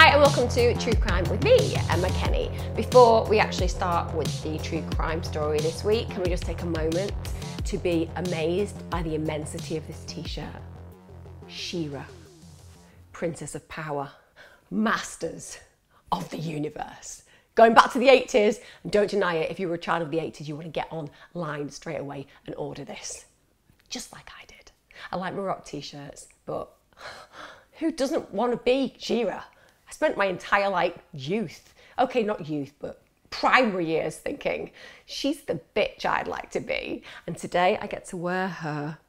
Hi and welcome to True Crime with me, Emma Kenny. Before we actually start with the true crime story this week, can we just take a moment to be amazed by the immensity of this t-shirt? She-Ra, Princess of Power, Masters of the Universe. Going back to the 80s, and don't deny it, if you were a child of the 80s, you want to get online straight away and order this. Just like I did. I like my rock t-shirts, but who doesn't want to be She-Ra? I spent my entire youth, okay, not youth, but primary years thinking, she's the bitch I'd like to be. And today I get to wear her.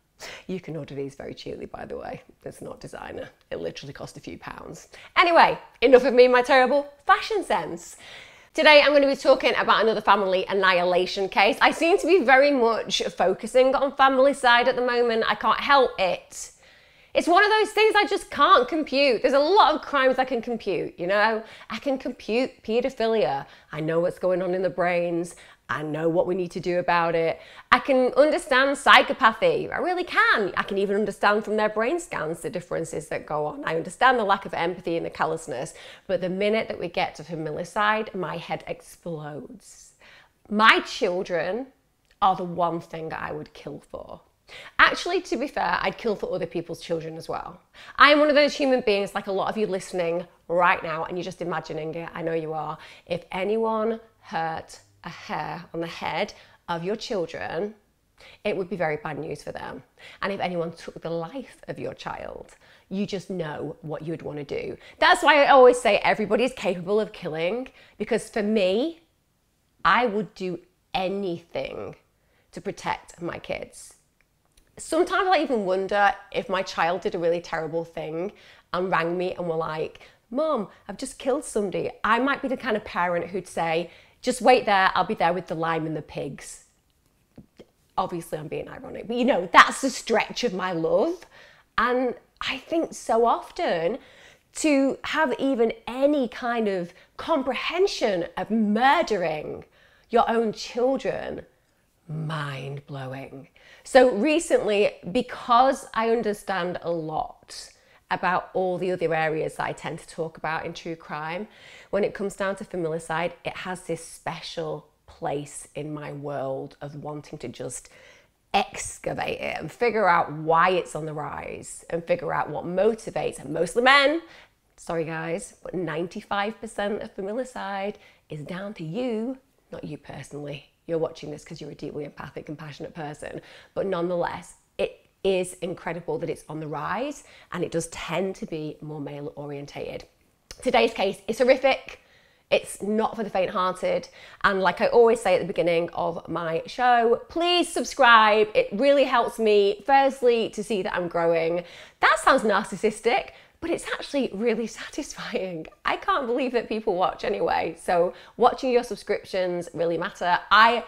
You can order these very cheaply, by the way. It's not designer. It literally cost a few pounds. Anyway, enough of me and my terrible fashion sense. Today I'm going to be talking about another family annihilation case. I seem to be very much focusing on family side at the moment. I can't help it. It's one of those things I just can't compute. There's a lot of crimes I can compute, you know? I can compute paedophilia. I know what's going on in the brains. I know what we need to do about it. I can understand psychopathy. I really can. I can even understand from their brain scans the differences that go on. I understand the lack of empathy and the callousness. But the minute that we get to familicide, my head explodes. My children are the one thing I would kill for. Actually, to be fair, I'd kill for other people's children as well. I am one of those human beings, like a lot of you listening right now, and you're just imagining it, I know you are. If anyone hurt a hair on the head of your children, it would be very bad news for them. And if anyone took the life of your child, you just know what you would want to do. That's why I always say everybody's capable of killing, because for me, I would do anything to protect my kids. Sometimes I even wonder if my child did a really terrible thing and rang me and were like, Mom, I've just killed somebody. I might be the kind of parent who'd say, just wait there, I'll be there with the lime and the pigs. Obviously I'm being ironic, but you know, that's the stretch of my love. And I think so often to have even any kind of comprehension of murdering your own children, mind-blowing. So recently, because I understand a lot about all the other areas that I tend to talk about in true crime, when it comes down to familicide, it has this special place in my world of wanting to just excavate it and figure out why it's on the rise and figure out what motivates, and mostly men, sorry guys, but 95% of familicide is down to you, not you personally. You're watching this because you're a deeply empathic and passionate person, but nonetheless, it is incredible that it's on the rise, and it does tend to be more male orientated. Today's case is horrific. It's not for the faint-hearted. And like I always say at the beginning of my show, please subscribe. It really helps me, firstly, to see that I'm growing. That sounds narcissistic, but it's actually really satisfying. I can't believe that people watch anyway. So watching your subscriptions really matter. I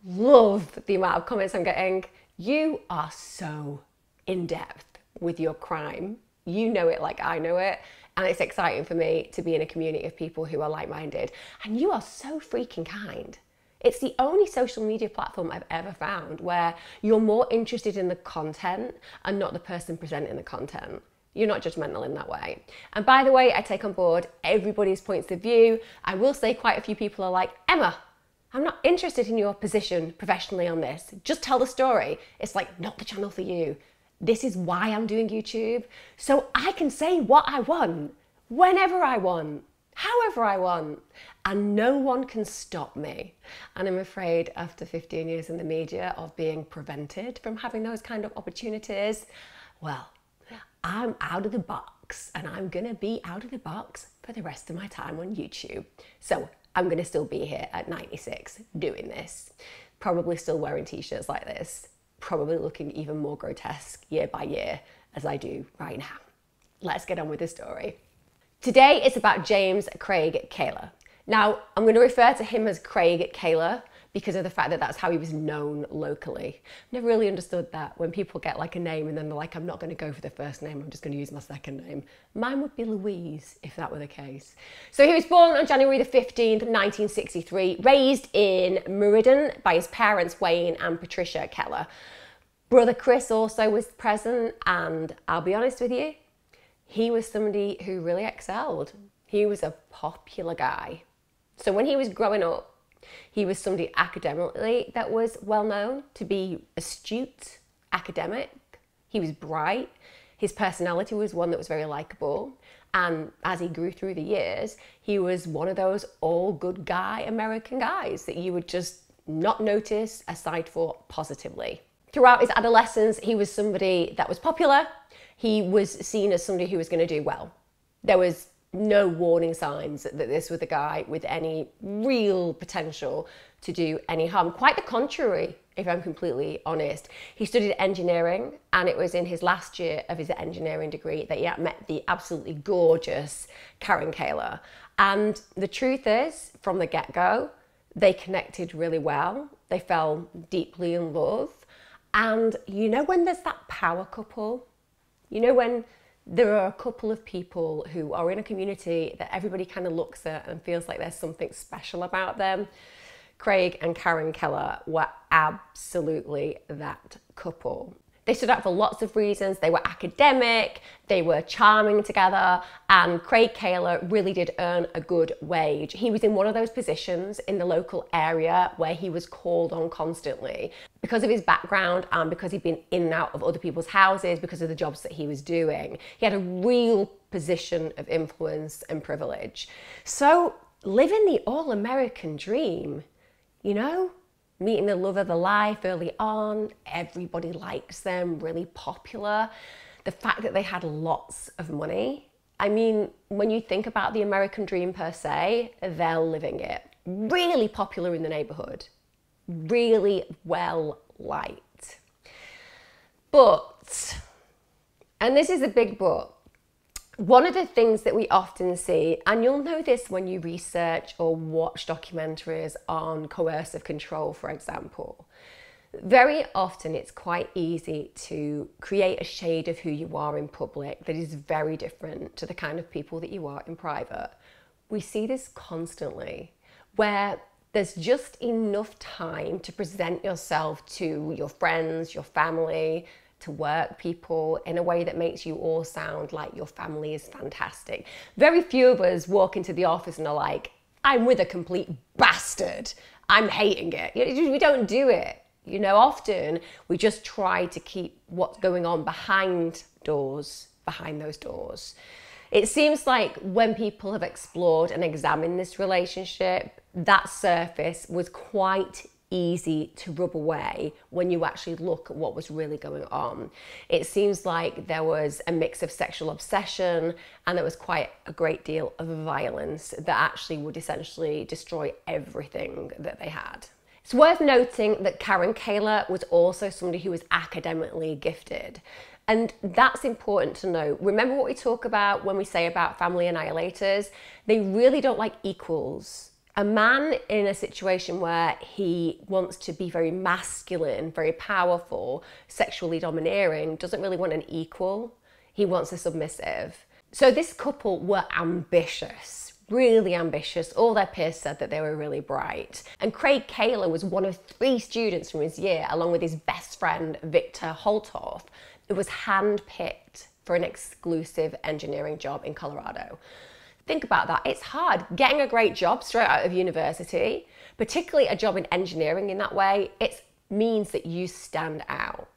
love the amount of comments I'm getting. You are so in depth with your crime. You know it like I know it. And it's exciting for me to be in a community of people who are like-minded. And you are so freaking kind. It's the only social media platform I've ever found where you're more interested in the content and not the person presenting the content. You're not judgmental in that way. And by the way, I take on board everybody's points of view. I will say quite a few people are like, Emma, I'm not interested in your position professionally on this. Just tell the story. It's like, not the channel for you. This is why I'm doing YouTube. So I can say what I want, whenever I want, however I want, and no one can stop me. And I'm afraid after 15 years in the media of being prevented from having those kind of opportunities, well, I'm out of the box, and I'm gonna be out of the box for the rest of my time on YouTube. So I'm gonna still be here at 96 doing this, probably still wearing t-shirts like this, probably looking even more grotesque year by year as I do right now. Let's get on with the story. Today it's about James Kraig Kahler. Now I'm gonna refer to him as Kraig Kahler because of the fact that that's how he was known locally. Never really understood that when people get like a name and then they're like, I'm not gonna go for the first name, I'm just gonna use my second name. Mine would be Louise, if that were the case. So he was born on January the 15th, 1963, raised in Meriden by his parents, Wayne and Patricia Kahler. Brother Chris also was present, and I'll be honest with you, he was somebody who really excelled. He was a popular guy. So when he was growing up, he was somebody academically that was well known to be astute, academic. He was bright. His personality was one that was very likable. And as he grew through the years, he was one of those all good guy American guys that you would just not notice a side for positively. Throughout his adolescence, he was somebody that was popular. He was seen as somebody who was going to do well. There was no warning signs that this was a guy with any real potential to do any harm. Quite the contrary, if I'm completely honest. He studied engineering, and it was in his last year of his engineering degree that he met the absolutely gorgeous Kraig Kahler. And the truth is, from the get-go, they connected really well. They fell deeply in love. And you know when there's that power couple? You know when there are a couple of people who are in a community that everybody kind of looks at and feels like there's something special about them? Kraig and Sean Kahler were absolutely that couple. They stood out for lots of reasons. They were academic, they were charming together, and Kraig Kahler really did earn a good wage. He was in one of those positions in the local area where he was called on constantly because of his background and because he'd been in and out of other people's houses because of the jobs that he was doing. He had a real position of influence and privilege. So living the all-American dream, you know? Meeting the love of their life early on, everybody likes them, really popular. The fact that they had lots of money. I mean, when you think about the American dream per se, they're living it. Really popular in the neighborhood. Really well liked. But, and this is a big but, one of the things that we often see, and you'll know this when you research or watch documentaries on coercive control, for example, very often it's quite easy to create a shade of who you are in public that is very different to the kind of people that you are in private. We see this constantly, where there's just enough time to present yourself to your friends, your family, to work people in a way that makes you all sound like your family is fantastic. Very few of us walk into the office and are like, I'm with a complete bastard. I'm hating it. We don't do it. You know, often we just try to keep what's going on behind those doors. It seems like when people have explored and examined this relationship, that surface was quite easy to rub away when you actually look at what was really going on. It seems like there was a mix of sexual obsession and there was quite a great deal of violence that actually would essentially destroy everything that they had. It's worth noting that Sean Kahler was also somebody who was academically gifted. And that's important to know. Remember what we talk about when we say about family annihilators? They really don't like equals. A man in a situation where he wants to be very masculine, very powerful, sexually domineering, doesn't really want an equal. He wants a submissive. So this couple were ambitious, really ambitious. All their peers said that they were really bright. And Kraig Kahler was one of 3 students from his year, along with his best friend, Victor Holtorf, who was handpicked for an exclusive engineering job in Colorado. Think about that. It's hard getting a great job straight out of university, particularly a job in engineering in that way. It means that you stand out.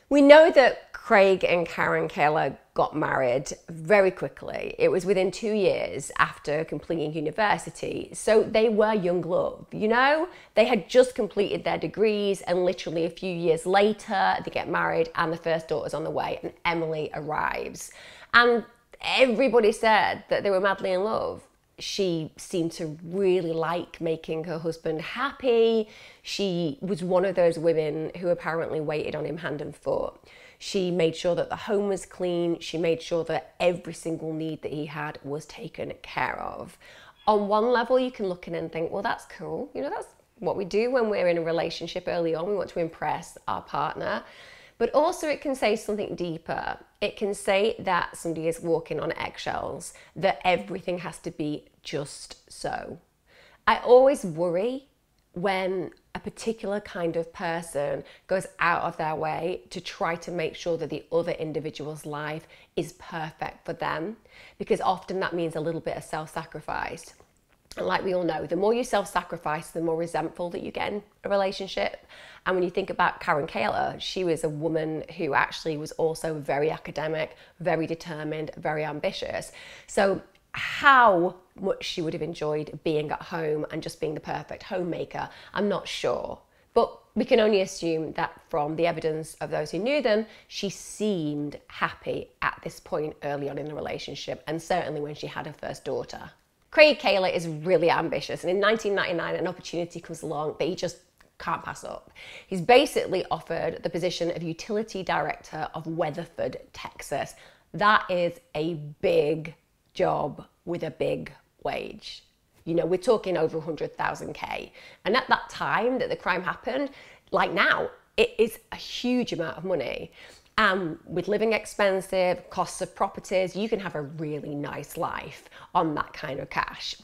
We know that Kraig and Sean Kahler got married very quickly. It was within 2 years after completing university. So they were young love, you know? They had just completed their degrees and literally a few years later, they get married and the first daughter's on the way and Emily arrives. And everybody said that they were madly in love. She seemed to really like making her husband happy. She was one of those women who apparently waited on him hand and foot. She made sure that the home was clean. She made sure that every single need that he had was taken care of. On one level, you can look in and think, well, that's cool. You know, that's what we do when we're in a relationship early on. We want to impress our partner. But also it can say something deeper. It can say that somebody is walking on eggshells, that everything has to be just so. I always worry when a particular kind of person goes out of their way to try to make sure that the other individual's life is perfect for them, because often that means a little bit of self-sacrifice. And like we all know, the more you self-sacrifice, the more resentful that you get in a relationship. And when you think about Kraig Kahler, she was a woman who actually was also very academic, very determined, very ambitious. So how much she would have enjoyed being at home and just being the perfect homemaker, I'm not sure. But we can only assume that from the evidence of those who knew them, she seemed happy at this point early on in the relationship, and certainly when she had her first daughter. Kraig Kahler is really ambitious, and in 1999 an opportunity comes along that he just can't pass up. He's basically offered the position of utility director of Weatherford, Texas. That is a big job with a big wage. You know, we're talking over 100,000 K. And at that time that the crime happened, like now, it is a huge amount of money. With living expensive, costs of properties, you can have a really nice life on that kind of cash.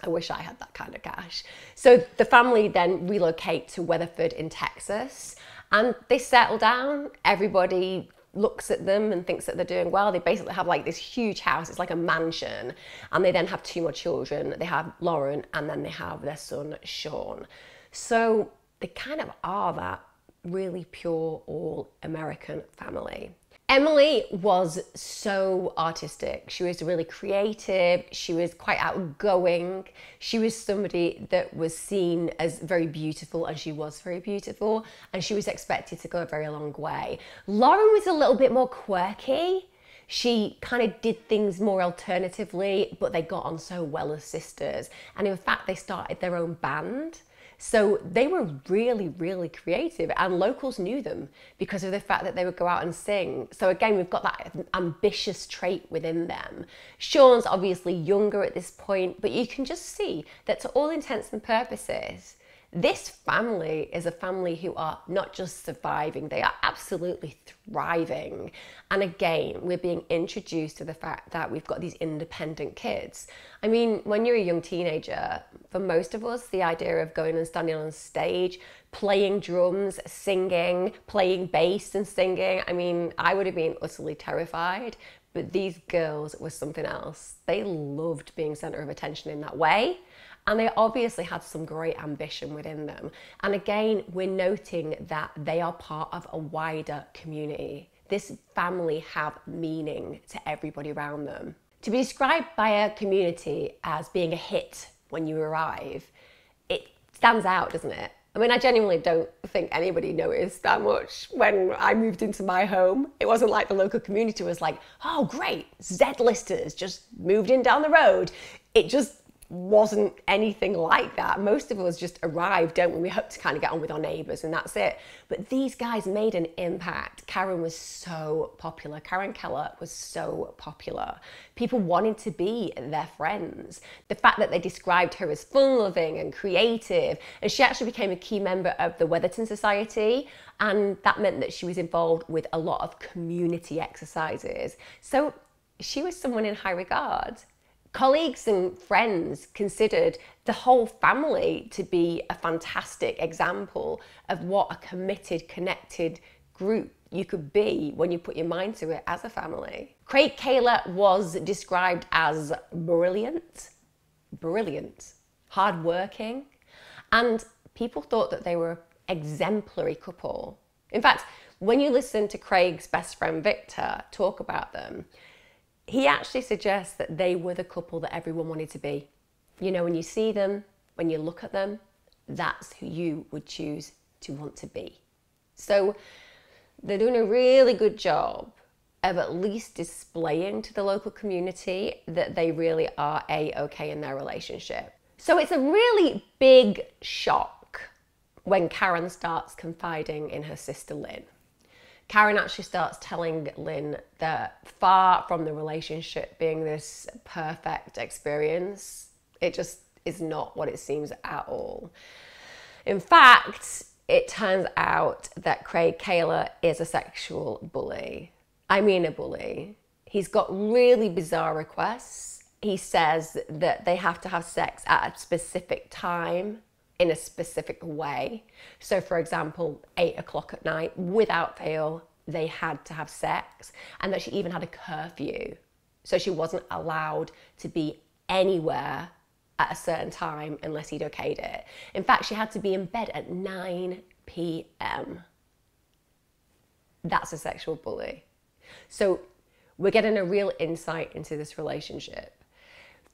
I wish I had that kind of cash. So the family then relocate to Weatherford in Texas, and they settle down. Everybody looks at them and thinks that they're doing well. They basically have like this huge house. It's like a mansion. And they then have 2 more children. They have Lauren, and then they have their son, Sean. So they kind of are that really pure, all-American family. Emily was so artistic. She was really creative. She was quite outgoing. She was somebody that was seen as very beautiful, and she was very beautiful, and she was expected to go a very long way. Lauren was a little bit more quirky. She kind of did things more alternatively, but they got on so well as sisters. And in fact, they started their own band. So they were really, really creative, and locals knew them because of the fact that they would go out and sing. So again, we've got that ambitious trait within them. Sean's obviously younger at this point, but you can just see that to all intents and purposes, this family is a family who are not just surviving, they are absolutely thriving. And again, we're being introduced to the fact that we've got these independent kids. I mean, when you're a young teenager, for most of us, the idea of going and standing on stage, playing drums, singing, playing bass and singing, I mean, I would have been utterly terrified. But these girls were something else. They loved being center of attention in that way. And they obviously had some great ambition within them. And again, we're noting that they are part of a wider community. This family have meaning to everybody around them. To be described by a community as being a hit when you arrive, it stands out, doesn't it? I mean, I genuinely don't think anybody noticed that much when I moved into my home. It wasn't like the local community was like, oh great, Z-listers just moved in down the road. It just wasn't anything like that. Most of us just arrived, don't we? We hope to kind of get on with our neighbours and that's it. But these guys made an impact. Karen was so popular. Kraig Kahler was so popular. People wanted to be their friends. The fact that they described her as fun-loving and creative, and she actually became a key member of the Weatherton Society, and that meant that she was involved with a lot of community exercises. So she was someone in high regard. Colleagues and friends considered the whole family to be a fantastic example of what a committed, connected group you could be when you put your mind to it as a family. Kraig Kahler was described as brilliant, hardworking, and people thought that they were an exemplary couple. In fact, when you listen to Kraig's best friend Victor talk about them, he actually suggests that they were the couple that everyone wanted to be. You know, when you see them, when you look at them, that's who you would choose to want to be. So they're doing a really good job of at least displaying to the local community that they really are A-okay in their relationship. So it's a really big shock when Karen starts confiding in her sister Lynn. Karen actually starts telling Lynn that far from the relationship being this perfect experience, it just is not what it seems at all. In fact, it turns out that Kraig Kahler is a sexual bully. I mean a bully. He's got really bizarre requests. He says that they have to have sex at a specific time. in a specific way. So for example, 8 o'clock at night, without fail, they had to have sex, and that she even had a curfew. So she wasn't allowed to be anywhere at a certain time unless he'd okayed it. In fact, she had to be in bed at 9 p.m. That's a sexual bully. So we're getting a real insight into this relationship.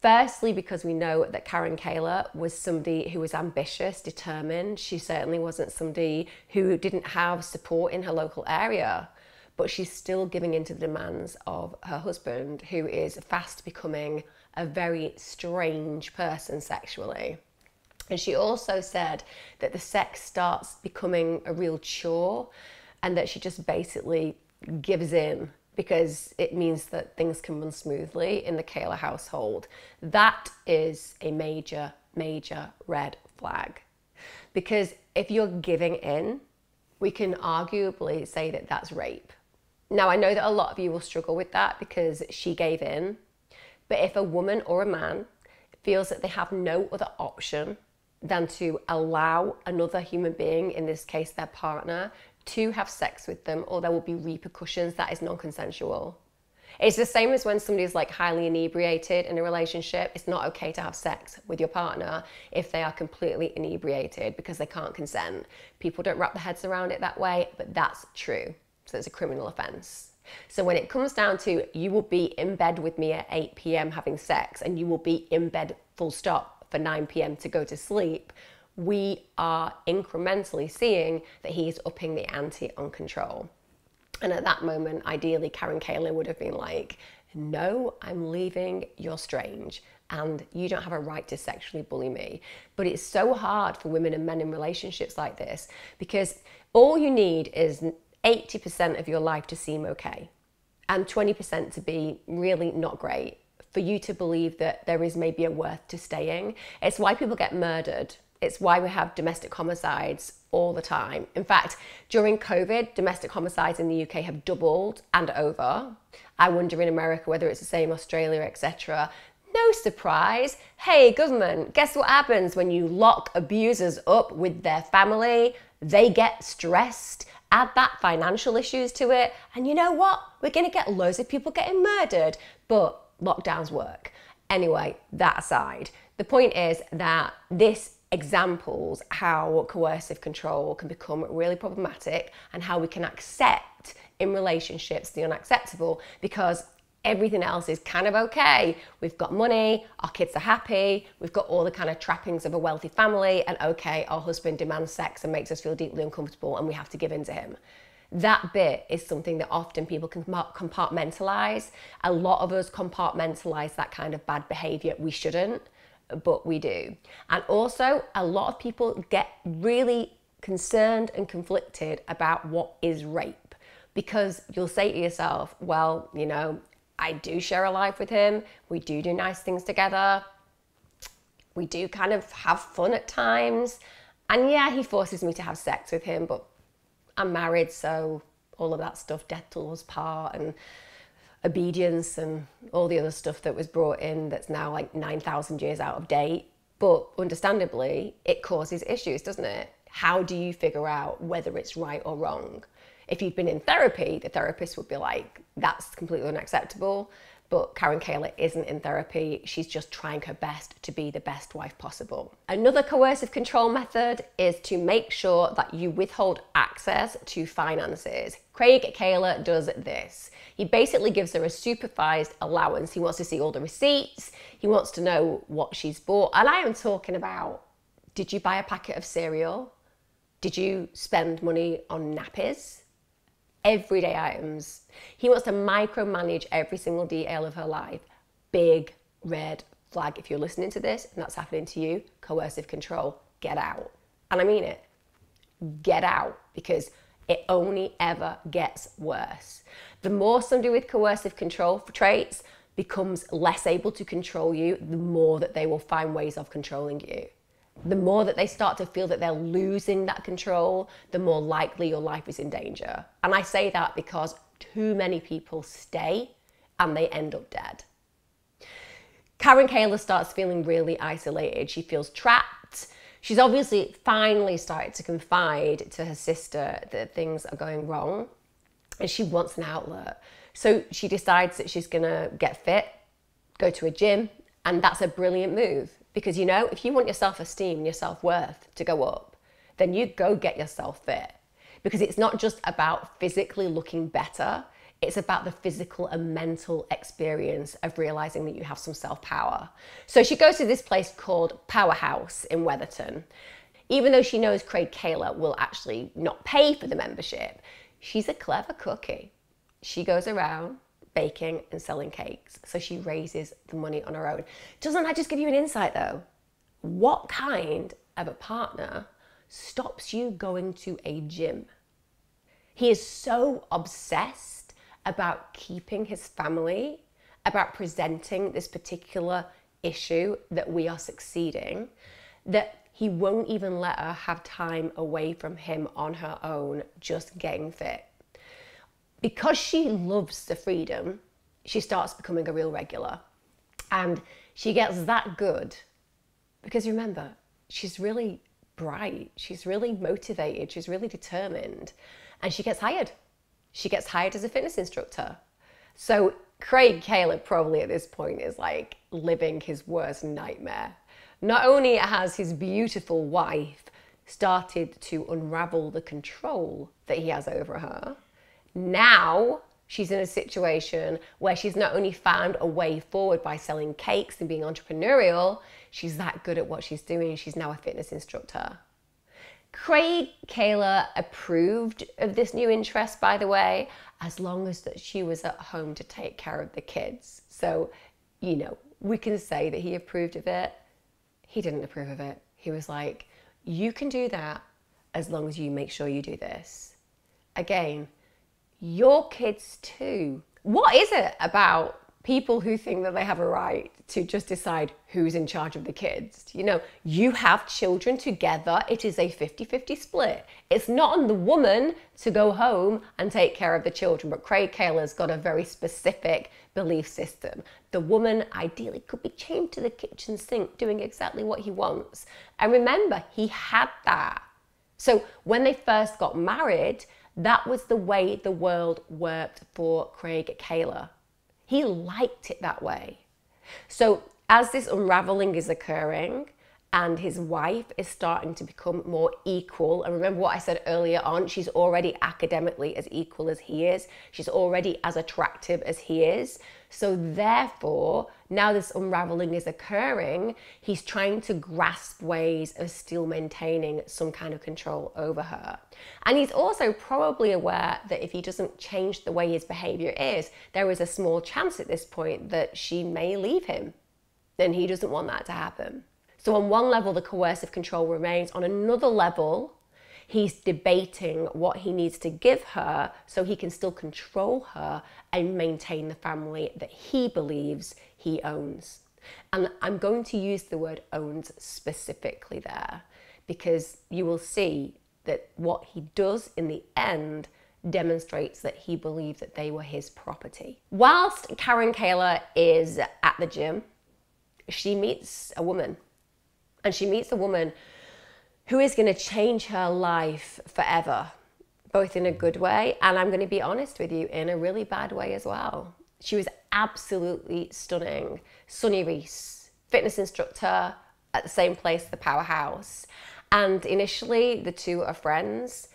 Firstly, because we know that Kraig Kahler was somebody who was ambitious, determined. She certainly wasn't somebody who didn't have support in her local area, but she's still giving in to the demands of her husband, who is fast becoming a very strange person sexually. And she also said that the sex starts becoming a real chore, and that she just basically gives in because it means that things can run smoothly in the Kahler household. That is a major, major red flag. Because if you're giving in, we can arguably say that that's rape. Now, I know that a lot of you will struggle with that because she gave in. But if a woman or a man feels that they have no other option than to allow another human being, in this case their partner, to have sex with them, or there will be repercussions, that is non-consensual. It's the same as when somebody's like highly inebriated in a relationship. It's not okay to have sex with your partner if they are completely inebriated because they can't consent. People don't wrap their heads around it that way, but that's true. So it's a criminal offence. So when it comes down to you will be in bed with me at 8 p.m. having sex, and you will be in bed full stop for 9 p.m. to go to sleep, we are incrementally seeing that he is upping the ante on control. And at that moment, ideally, Kraig Kahler would have been like, no, I'm leaving, you're strange, and you don't have a right to sexually bully me. But it's so hard for women and men in relationships like this, because all you need is 80% of your life to seem okay, and 20% to be really not great, for you to believe that there is maybe a worth to staying. It's why people get murdered. It's why we have domestic homicides all the time. In fact, during COVID, domestic homicides in the UK have doubled and over. I wonder in America whether it's the same, Australia, etc. No surprise. Hey, government, guess what happens when you lock abusers up with their family? They get stressed. Add that financial issues to it, and you know what? We're gonna get loads of people getting murdered, but lockdowns work. Anyway, that aside, the point is that this examples how coercive control can become really problematic, and how we can accept in relationships the unacceptable, because everything else is kind of okay. We've got money, our kids are happy, we've got all the kind of trappings of a wealthy family, and okay, our husband demands sex and makes us feel deeply uncomfortable and we have to give in to him. That bit is something that often people can compartmentalize. A lot of us compartmentalize that kind of bad behavior. We shouldn't, but we do. And also, a lot of people get really concerned and conflicted about what is rape, because you'll say to yourself, well, you know, I do share a life with him, we do nice things together, we do kind of have fun at times, and yeah, he forces me to have sex with him, but I'm married, so all of that stuff, death till us part, and obedience and all the other stuff that was brought in that's now like 9,000 years out of date. But understandably, it causes issues, doesn't it? How do you figure out whether it's right or wrong? If you've been in therapy, the therapist would be like, that's completely unacceptable. But Kraig Kahler isn't in therapy. She's just trying her best to be the best wife possible. Another coercive control method is to make sure that you withhold access to finances. Kraig Kahler does this. He basically gives her a supervised allowance. He wants to see all the receipts. He wants to know what she's bought. And I am talking about, did you buy a packet of cereal? Did you spend money on nappies? Everyday items. He wants to micromanage every single detail of her life. Big red flag. If you're listening to this and that's happening to you, coercive control, get out. And I mean it. Get out, because it only ever gets worse. The more somebody with coercive control traits becomes less able to control you, the more that they will find ways of controlling you. The more that they start to feel that they're losing that control, the more likely your life is in danger. And I say that because too many people stay and they end up dead. Kraig Kahler starts feeling really isolated. She feels trapped. She's obviously finally started to confide to her sister that things are going wrong and she wants an outlet. So she decides that she's gonna get fit, go to a gym, and that's a brilliant move. Because you know, if you want your self-esteem and your self-worth to go up, then you go get yourself fit. Because it's not just about physically looking better, it's about the physical and mental experience of realizing that you have some self-power. So she goes to this place called Powerhouse in Weatherton. Even though she knows Kraig Kahler will actually not pay for the membership, she's a clever cookie. She goes around baking and selling cakes. So she raises the money on her own. Doesn't that just give you an insight though? What kind of a partner stops you going to a gym? He is so obsessed about keeping his family, about presenting this particular issue that we are succeeding, that he won't even let her have time away from him on her own, just getting fit. Because she loves the freedom, she starts becoming a real regular. And she gets that good because remember, she's really bright, she's really motivated, she's really determined, and she gets hired. She gets hired as a fitness instructor. So Kraig Kahler probably at this point is like living his worst nightmare. Not only has his beautiful wife started to unravel the control that he has over her, now she's in a situation where she's not only found a way forward by selling cakes and being entrepreneurial, she's that good at what she's doing, she's now a fitness instructor. Kraig Kahler approved of this new interest, by the way, as long as that she was at home to take care of the kids. So, you know, we can say that he approved of it. He didn't approve of it. He was like, you can do that as long as you make sure you do this. Again, your kids too. What is it about people who think that they have a right to just decide who's in charge of the kids? You know, you have children together. It is a 50-50 split. It's not on the woman to go home and take care of the children, but Kraig Kahler's got a very specific belief system. The woman ideally could be chained to the kitchen sink doing exactly what he wants. And remember, he had that. So when they first got married, that was the way the world worked for Kraig Kahler. He liked it that way. So as this unraveling is occurring and his wife is starting to become more equal, and remember what I said earlier on, she's already academically as equal as he is. She's already as attractive as he is. So therefore, now this unraveling is occurring, he's trying to grasp ways of still maintaining some kind of control over her. And he's also probably aware that if he doesn't change the way his behavior is, there is a small chance at this point that she may leave him. And he doesn't want that to happen. So on one level, the coercive control remains. On another level, he's debating what he needs to give her so he can still control her and maintain the family that he believes he owns. And I'm going to use the word owns specifically there because you will see that what he does in the end demonstrates that he believed that they were his property. Whilst Kraig Kahler is at the gym, she meets a woman. And she meets a woman who is going to change her life forever, both in a good way, and I'm going to be honest with you, in a really bad way as well. She was absolutely stunning. Sunny Reese, fitness instructor at the same place, the Powerhouse. And initially, the two are friends.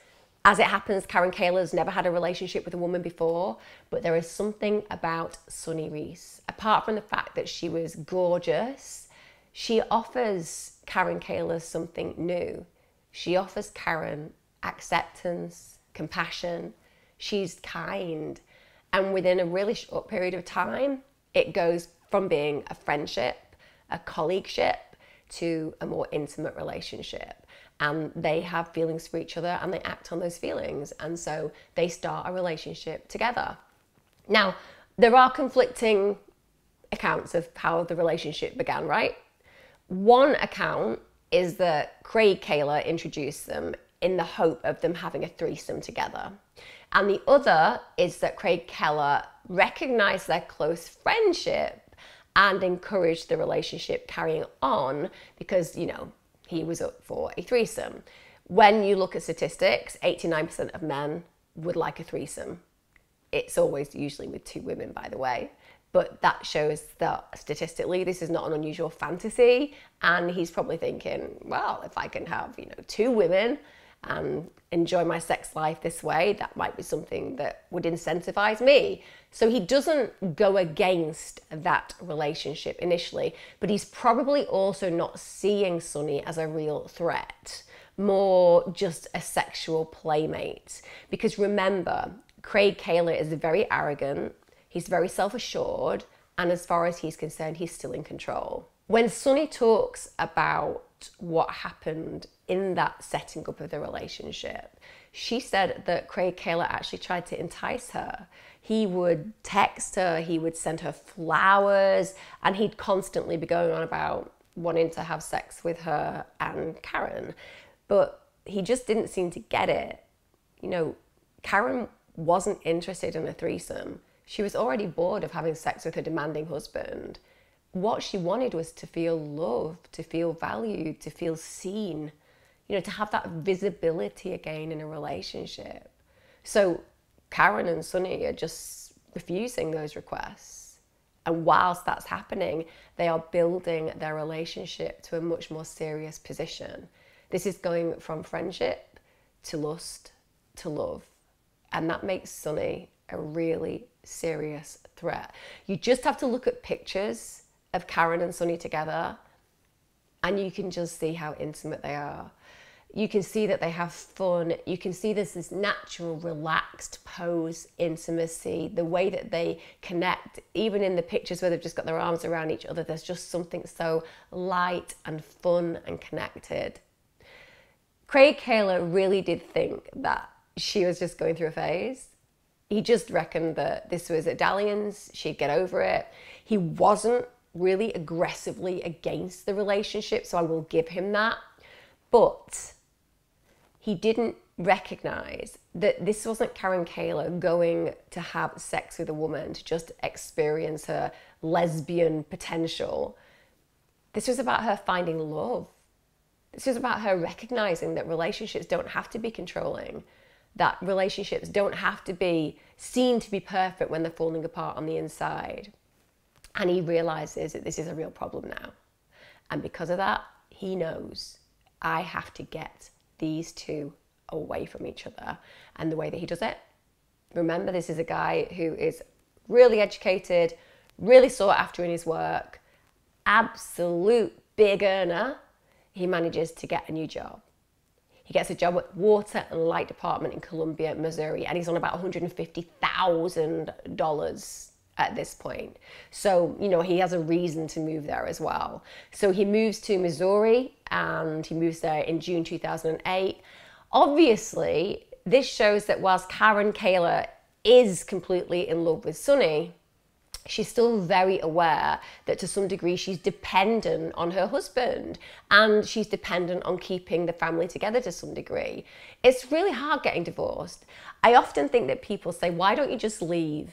As it happens, Kraig Kahler's never had a relationship with a woman before, but there is something about Sunny Reese. Apart from the fact that she was gorgeous, she offers Kraig Kahler something new. She offers Karen acceptance, compassion. She's kind. And within a really short period of time, it goes from being a friendship, a colleagueship, to a more intimate relationship. And they have feelings for each other and they act on those feelings. And so they start a relationship together. Now, there are conflicting accounts of how the relationship began, right? One account is that Kraig Kahler introduced them in the hope of them having a threesome together. And the other is that Kraig Kahler recognized their close friendship and encouraged the relationship carrying on because, you know, he was up for a threesome. When you look at statistics, 89% of men would like a threesome. It's always usually with 2 women, by the way. But that shows that statistically, this is not an unusual fantasy. And he's probably thinking, well, if I can have, 2 women and enjoy my sex life this way, that might be something that would incentivize me. So he doesn't go against that relationship initially, but he's probably also not seeing Sunny as a real threat, more just a sexual playmate. Because remember, Kraig Kahler is very arrogant, he's very self-assured, and as far as he's concerned, he's still in control. When Sunny talks about what happened in that setting up of the relationship, she said that Kraig Kahler actually tried to entice her. He would text her, he would send her flowers, and he'd constantly be going on about wanting to have sex with her and Karen. But he just didn't seem to get it. Karen wasn't interested in a threesome. She was already bored of having sex with her demanding husband. What she wanted was to feel loved, to feel valued, to feel seen, to have that visibility again in a relationship. So Karen and Sunny are just refusing those requests. And whilst that's happening, they are building their relationship to a much more serious position. This is going from friendship to lust to love. And that makes Sunny a really serious threat. You just have to look at pictures of Karen and Sunny together and you can just see how intimate they are. You can see that they have fun. You can see there's this natural, relaxed pose intimacy, the way that they connect, even in the pictures where they've just got their arms around each other, there's just something so light and fun and connected. Kraig Kahler really did think that she was just going through a phase. He just reckoned that this was a dalliance, she'd get over it. He wasn't really aggressively against the relationship, so I will give him that. But he didn't recognize that this wasn't Karen Kahler going to have sex with a woman to just experience her lesbian potential. This was about her finding love. This was about her recognizing that relationships don't have to be controlling, that relationships don't have to be seen to be perfect when they're falling apart on the inside. And he realizes that this is a real problem now. And because of that, he knows, I have to get these two away from each other. And the way that he does it, remember, this is a guy who is really educated, really sought after in his work, absolute big earner. He manages to get a new job. He gets a job at Water and Light Department in Columbia, Missouri, and he's on about $150,000 at this point. So, he has a reason to move there as well. So he moves to Missouri and he moves there in June 2008. Obviously, this shows that whilst Karen Kahler is completely in love with Sunny, she's still very aware that to some degree she's dependent on her husband and she's dependent on keeping the family together to some degree. It's really hard getting divorced. I often think that people say, why don't you just leave?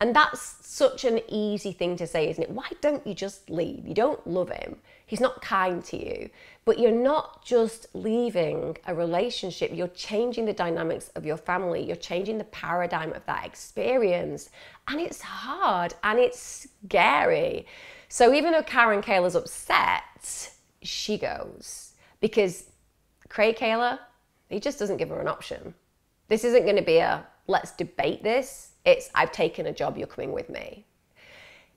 And that's such an easy thing to say, isn't it? Why don't you just leave? You don't love him. He's not kind to you. But you're not just leaving a relationship. You're changing the dynamics of your family. You're changing the paradigm of that experience. And it's hard and it's scary. So even though Karen Kahler's upset, she goes. Because Kraig Kahler, he just doesn't give her an option. This isn't going to be a, let's debate this. It's, I've taken a job, you're coming with me.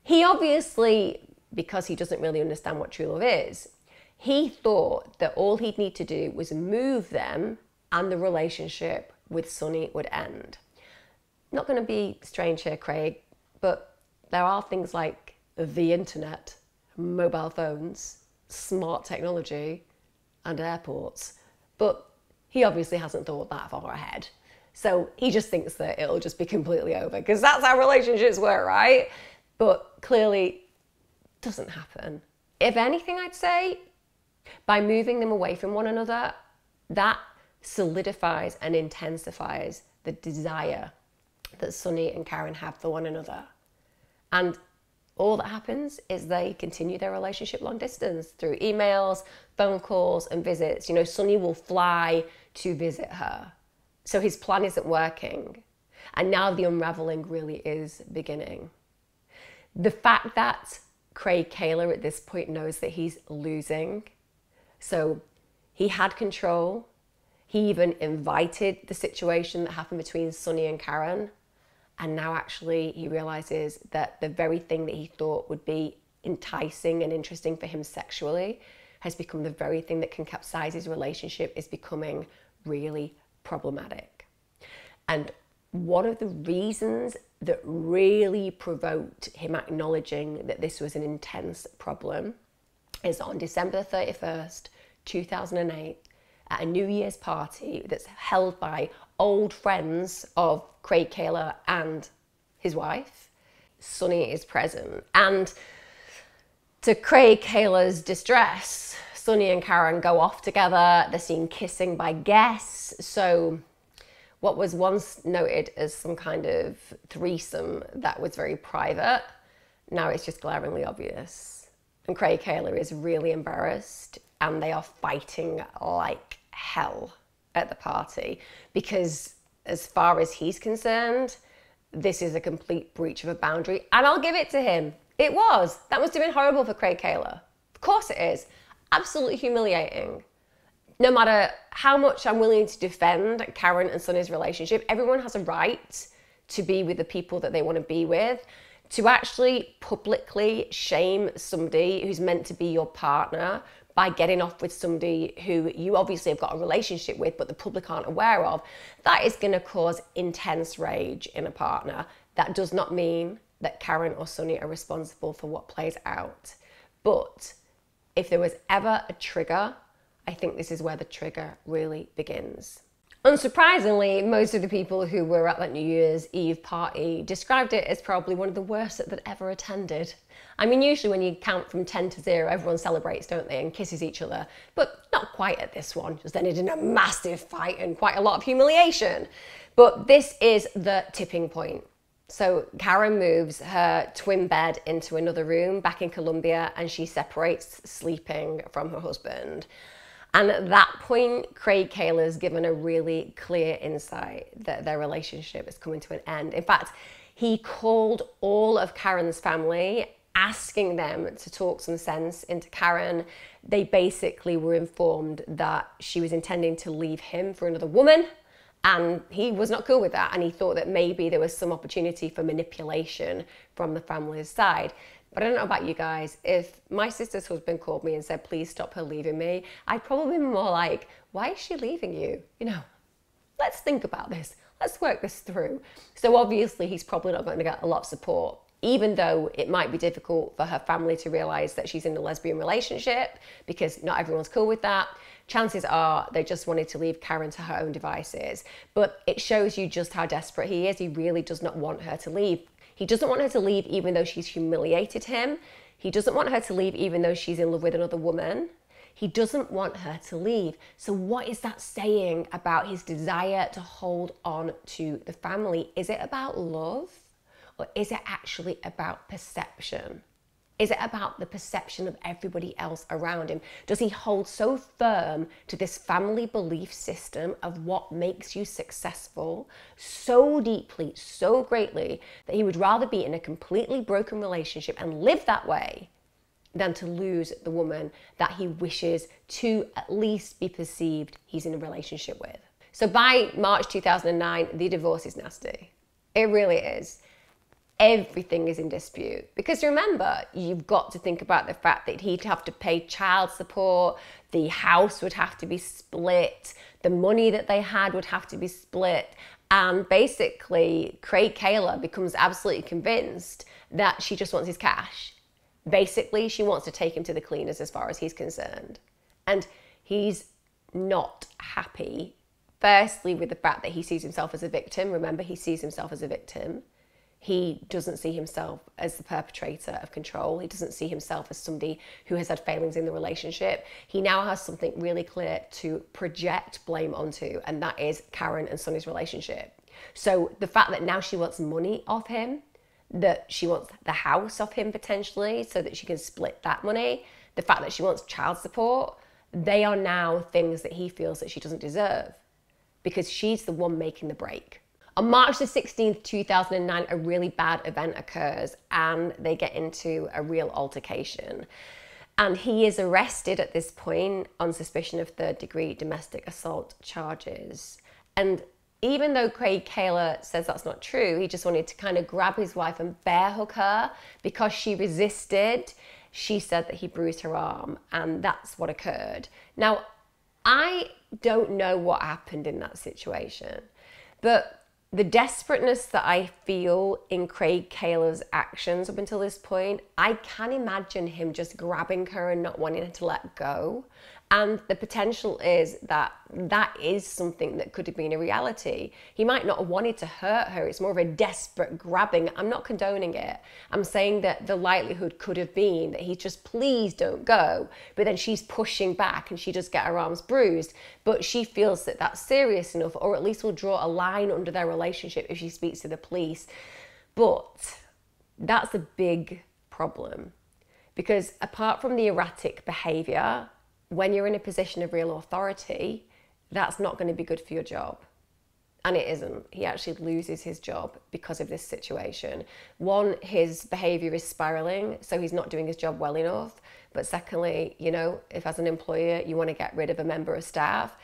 He obviously, because he doesn't really understand what true love is, he thought that all he'd need to do was move them and the relationship with Sunny would end. Not going to be strange here, Kraig, but there are things like the internet, mobile phones, smart technology, and airports. But he obviously hasn't thought that far ahead. So he just thinks that it'll just be completely over because that's how relationships work, right? But clearly doesn't happen. If anything, I'd say by moving them away from one another, that solidifies and intensifies the desire that Sunny and Karen have for one another. And all that happens is they continue their relationship long distance through emails, phone calls, and visits. You know, Sunny will fly to visit her. So his plan isn't working. And now the unraveling really is beginning. The fact that Kraig Kahler at this point knows that he's losing. So he had control. He even invited the situation that happened between Sunny and Karen. And now actually he realizes that the very thing that he thought would be enticing and interesting for him sexually has become the very thing that can capsize his relationship, is becoming really problematic. And one of the reasons that really provoked him acknowledging that this was an intense problem is on December 31st, 2008, at a New Year's party that's held by old friends of Kraig Kahler and his wife. Sunny is present. And to Kraig Kahler's distress, Sunny and Karen go off together. They're seen kissing by guests. So what was once noted as some kind of threesome that was very private, now it's just glaringly obvious. And Kraig Kahler is really embarrassed, and they are fighting like hell at the party, because as far as he's concerned, this is a complete breach of a boundary. And I'll give it to him. It was. That must have been horrible for Kraig Kahler. Of course it is. Absolutely humiliating. No matter how much I'm willing to defend Karen and Sunny's relationship, everyone has a right to be with the people that they want to be with. To actually publicly shame somebody who's meant to be your partner by getting off with somebody who you obviously have got a relationship with but the public aren't aware of, that is going to cause intense rage in a partner. That does not mean that Karen or Sunny are responsible for what plays out. But if there was ever a trigger, I think this is where the trigger really begins. Unsurprisingly, most of the people who were at that New Year's Eve party described it as probably one of the worst that they'd ever attended. I mean, usually when you count from 10 to 0, everyone celebrates, don't they, and kisses each other. But not quite at this one, just ended in a massive fight and quite a lot of humiliation. But this is the tipping point. So Karen moves her twin bed into another room back in Colombia, and she separates sleeping from her husband. And at that point, Kraig Kahler's given a really clear insight that their relationship is coming to an end. In fact, he called all of Karen's family, asking them to talk some sense into Karen. They basically were informed that she was intending to leave him for another woman, and he was not cool with that. And he thought that maybe there was some opportunity for manipulation from the family's side. But I don't know about you guys, if my sister's husband called me and said, please stop her leaving me, I'd probably be more like, why is she leaving you? You know, let's think about this. Let's work this through. So obviously he's probably not going to get a lot of support, even though it might be difficult for her family to realize that she's in a lesbian relationship, because not everyone's cool with that. Chances are they just wanted to leave Karen to her own devices. But it shows you just how desperate he is. He really does not want her to leave. He doesn't want her to leave even though she's humiliated him. He doesn't want her to leave even though she's in love with another woman. He doesn't want her to leave. So what is that saying about his desire to hold on to the family? Is it about love, or is it actually about perception? Is it about the perception of everybody else around him? Does he hold so firm to this family belief system of what makes you successful so deeply, so greatly, that he would rather be in a completely broken relationship and live that way than to lose the woman that he wishes to at least be perceived he's in a relationship with? So by March 2009, the divorce is nasty. It really is. Everything is in dispute. Because remember, you've got to think about the fact that he'd have to pay child support, the house would have to be split, the money that they had would have to be split. And basically, Kraig Kahler becomes absolutely convinced that she just wants his cash. Basically, she wants to take him to the cleaners as far as he's concerned. And he's not happy, firstly, with the fact that he sees himself as a victim. Remember, he sees himself as a victim. He doesn't see himself as the perpetrator of control. He doesn't see himself as somebody who has had failings in the relationship. He now has something really clear to project blame onto, and that is Karen and Sunny's relationship. So the fact that now she wants money off him, that she wants the house off him potentially so that she can split that money, the fact that she wants child support, they are now things that he feels that she doesn't deserve because she's the one making the break. On March the 16th, 2009, a really bad event occurs and they get into a real altercation. And he is arrested at this point on suspicion of third-degree domestic assault charges. And even though Kraig Kahler says that's not true, he just wanted to kind of grab his wife and bear hug her because she resisted. She said that he bruised her arm, and that's what occurred. Now, I don't know what happened in that situation, but the desperateness that I feel in Kraig Kahler's actions up until this point, I can imagine him just grabbing her and not wanting her to let go. And the potential is that that is something that could have been a reality. He might not have wanted to hurt her. It's more of a desperate grabbing. I'm not condoning it. I'm saying that the likelihood could have been that he's just, please don't go. But then she's pushing back and she does get her arms bruised. But she feels that that's serious enough, or at least will draw a line under their relationship if she speaks to the police. But that's a big problem. Because apart from the erratic behaviour, when you're in a position of real authority, that's not going to be good for your job. And it isn't. He actually loses his job because of this situation. One, his behaviour is spiralling, so he's not doing his job well enough. But secondly, you know, if as an employer you want to get rid of a member of staff,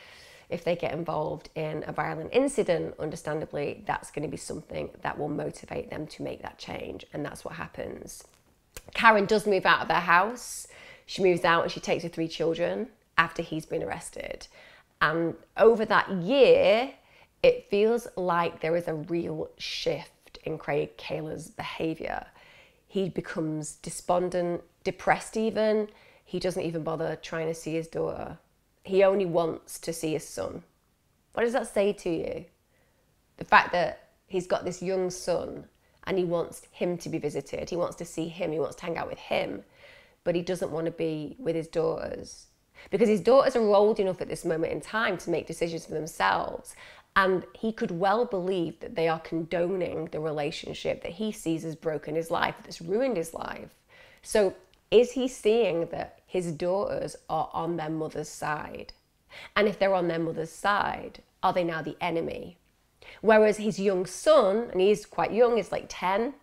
if they get involved in a violent incident, understandably, that's going to be something that will motivate them to make that change. And that's what happens. Karen does move out of their house. She moves out and she takes her 3 children after he's been arrested. And over that year, it feels like there is a real shift in Kraig Kahler's behaviour. He becomes despondent, depressed even. He doesn't even bother trying to see his daughter. He only wants to see his son. What does that say to you? The fact that he's got this young son and he wants him to be visited. He wants to see him. He wants to hang out with him. But he doesn't want to be with his daughters because his daughters are old enough at this moment in time to make decisions for themselves. And he could well believe that they are condoning the relationship that he sees as broken his life, that's ruined his life. So is he seeing that his daughters are on their mother's side? And if they're on their mother's side, are they now the enemy? Whereas his young son, and he's quite young, he's like 10,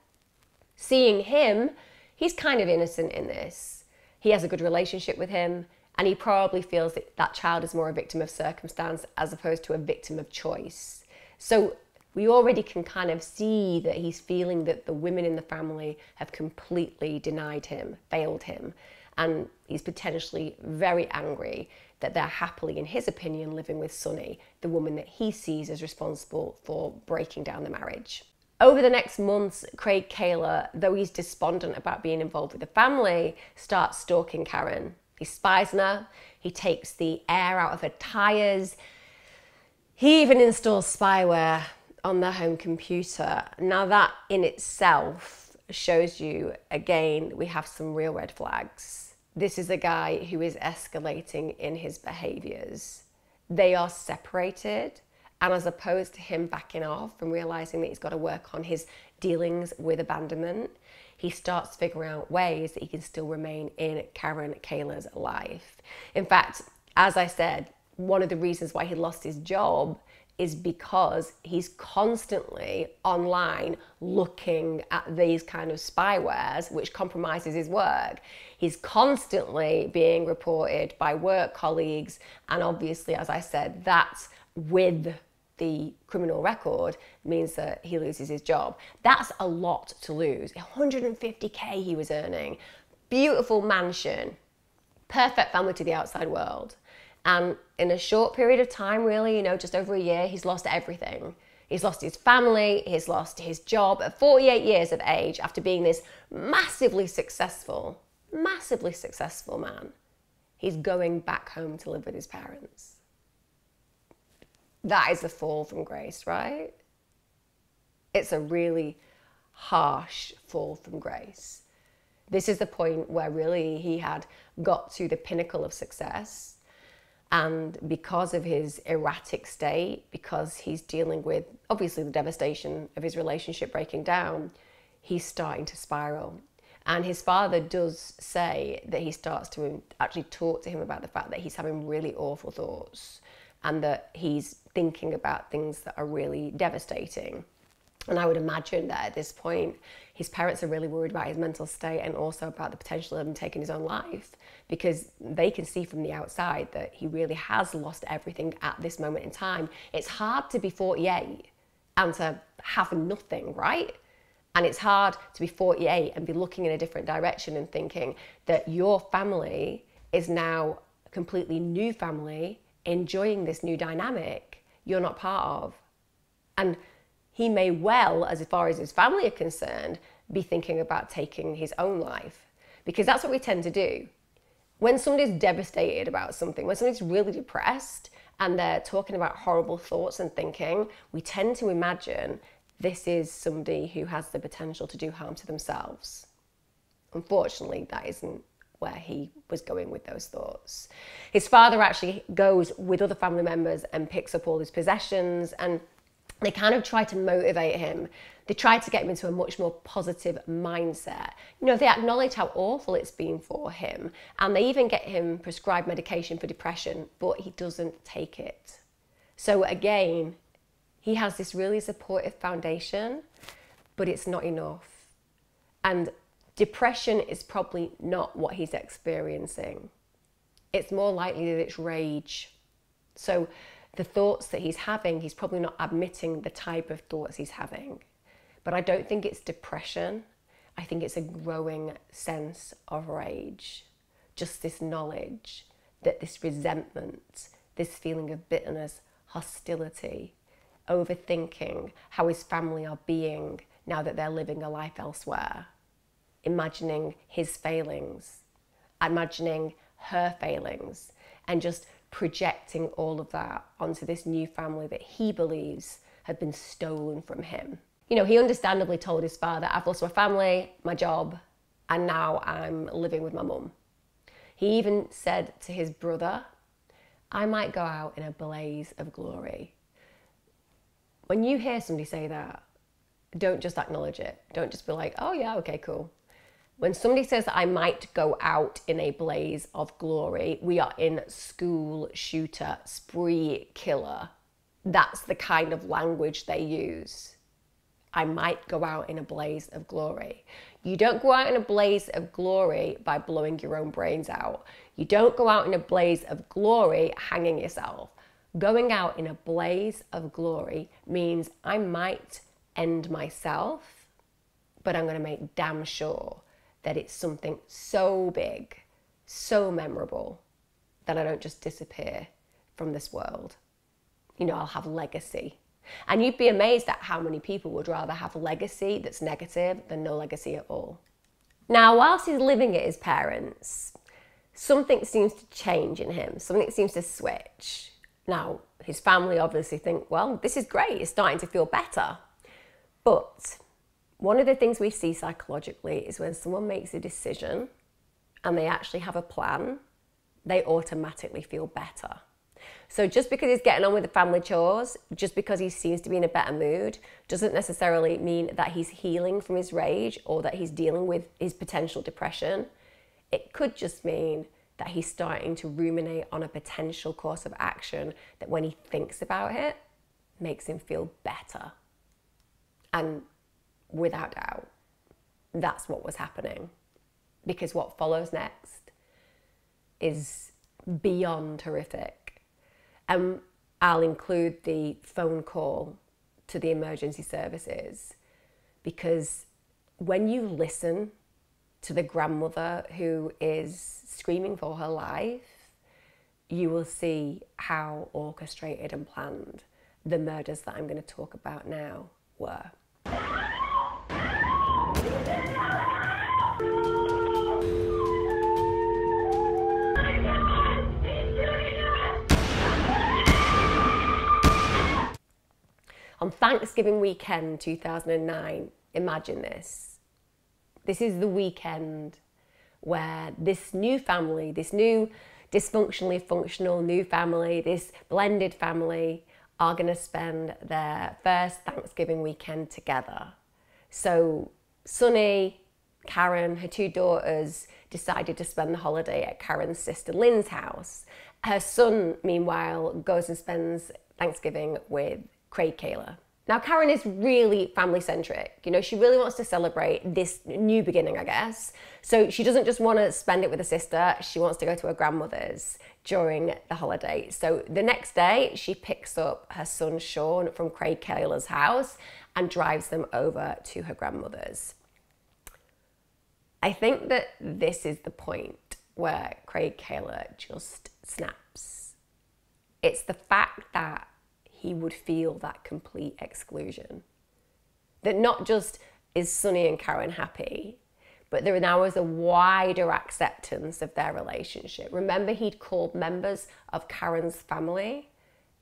seeing him, he's kind of innocent in this. He has a good relationship with him, and he probably feels that that child is more a victim of circumstance as opposed to a victim of choice. So we already can kind of see that he's feeling that the women in the family have completely denied him, failed him, and he's potentially very angry that they're happily, in his opinion, living with Sunny, the woman that he sees as responsible for breaking down the marriage. Over the next months, Kraig Kahler, though he's despondent about being involved with the family, starts stalking Karen. He spies on her, he takes the air out of her tyres, he even installs spyware on their home computer. Now that in itself shows you, again, we have some real red flags. This is a guy who is escalating in his behaviours. They are separated. And as opposed to him backing off and realising that he's got to work on his dealings with abandonment, he starts figuring out ways that he can still remain in Karen Kahler's life. In fact, as I said, one of the reasons why he lost his job is because he's constantly online looking at these kind of spywares, which compromises his work. He's constantly being reported by work colleagues. And obviously, as I said, that's with the criminal record means that he loses his job. That's a lot to lose. 150k he was earning, beautiful mansion, perfect family to the outside world. And in a short period of time, really, you know, just over a year, he's lost everything. He's lost his family, he's lost his job at 48 years of age after being this massively successful man. He's going back home to live with his parents. That is a fall from grace, right? It's a really harsh fall from grace. This is the point where really he had got to the pinnacle of success. And because of his erratic state, because he's dealing with obviously the devastation of his relationship breaking down, he's starting to spiral. And his father does say that he starts to actually talk to him about the fact that he's having really awful thoughts and that he's thinking about things that are really devastating. And I would imagine that at this point, his parents are really worried about his mental state and also about the potential of him taking his own life, because they can see from the outside that he really has lost everything at this moment in time. It's hard to be 48 and to have nothing, right? And it's hard to be 48 and be looking in a different direction and thinking that your family is now a completely new family, enjoying this new dynamic you're not part of. And he may well, as far as his family are concerned, be thinking about taking his own life, because that's what we tend to do. When somebody's devastated about something, when somebody's really depressed and they're talking about horrible thoughts and thinking, we tend to imagine this is somebody who has the potential to do harm to themselves. Unfortunately, that isn't where he was going with those thoughts. His father actually goes with other family members and picks up all his possessions, and they kind of try to motivate him. They try to get him into a much more positive mindset. You know, they acknowledge how awful it's been for him, and they even get him prescribed medication for depression, but he doesn't take it. So again, he has this really supportive foundation, but it's not enough. And depression is probably not what he's experiencing. It's more likely that it's rage. So the thoughts that he's having, he's probably not admitting the type of thoughts he's having. But I don't think it's depression. I think it's a growing sense of rage. Just this knowledge that this resentment, this feeling of bitterness, hostility, overthinking how his family are being now that they're living a life elsewhere, imagining his failings, imagining her failings, and just projecting all of that onto this new family that he believes had been stolen from him. You know, he understandably told his father, I've lost my family, my job, and now I'm living with my mum. He even said to his brother, I might go out in a blaze of glory. When you hear somebody say that, don't just acknowledge it. Don't just be like, oh yeah, okay, cool. When somebody says that I might go out in a blaze of glory, we are in school shooter, spree killer. That's the kind of language they use. I might go out in a blaze of glory. You don't go out in a blaze of glory by blowing your own brains out. You don't go out in a blaze of glory hanging yourself. Going out in a blaze of glory means I might end myself, but I'm going to make damn sure that it's something so big, so memorable, that I don't just disappear from this world. You know, I'll have legacy. And you'd be amazed at how many people would rather have legacy that's negative than no legacy at all. Now, whilst he's living at his parents', something seems to change in him. Something seems to switch. Now, his family obviously think, well, this is great. It's starting to feel better. But one of the things we see psychologically is when someone makes a decision and they actually have a plan, they automatically feel better. So just because he's getting on with the family chores, just because he seems to be in a better mood, doesn't necessarily mean that he's healing from his rage or that he's dealing with his potential depression. It could just mean that he's starting to ruminate on a potential course of action that when he thinks about it, makes him feel better. And without doubt, that's what was happening. Because what follows next is beyond horrific. And I'll include the phone call to the emergency services, because when you listen to the grandmother who is screaming for her life, you will see how orchestrated and planned the murders that I'm going to talk about now were. On Thanksgiving weekend 2009, imagine this. This is the weekend where this new family, this new dysfunctionally functional new family, this blended family are going to spend their first Thanksgiving weekend together. So Sunny, Karen, her two daughters, decided to spend the holiday at Karen's sister Lynn's house. Her son, meanwhile, goes and spends Thanksgiving with Kraig Kahler. Now, Karen is really family-centric. You know, she really wants to celebrate this new beginning, I guess. So she doesn't just want to spend it with her sister, she wants to go to her grandmother's during the holiday. So the next day, she picks up her son Sean from Kraig Kahler's house and drives them over to her grandmother's. I think that this is the point where Kraig Kahler just snaps. It's the fact that he would feel that complete exclusion. That not just is Sunny and Karen happy, but there now is a wider acceptance of their relationship. Remember, he'd called members of Karen's family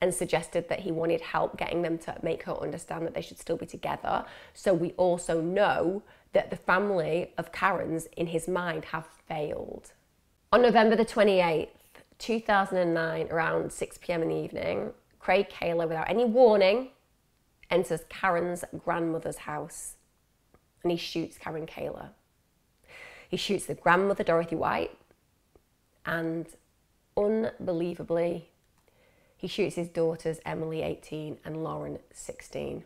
and suggested that he wanted help getting them to make her understand that they should still be together. So we also know that the family of Karen's, in his mind, have failed. On November the 28th, 2009, around 6 p.m. in the evening, Kraig Kahler, without any warning, enters Karen's grandmother's house and he shoots Karen Kahler. He shoots the grandmother, Dorothy White, and unbelievably, he shoots his daughters, Emily, 18, and Lauren, 16.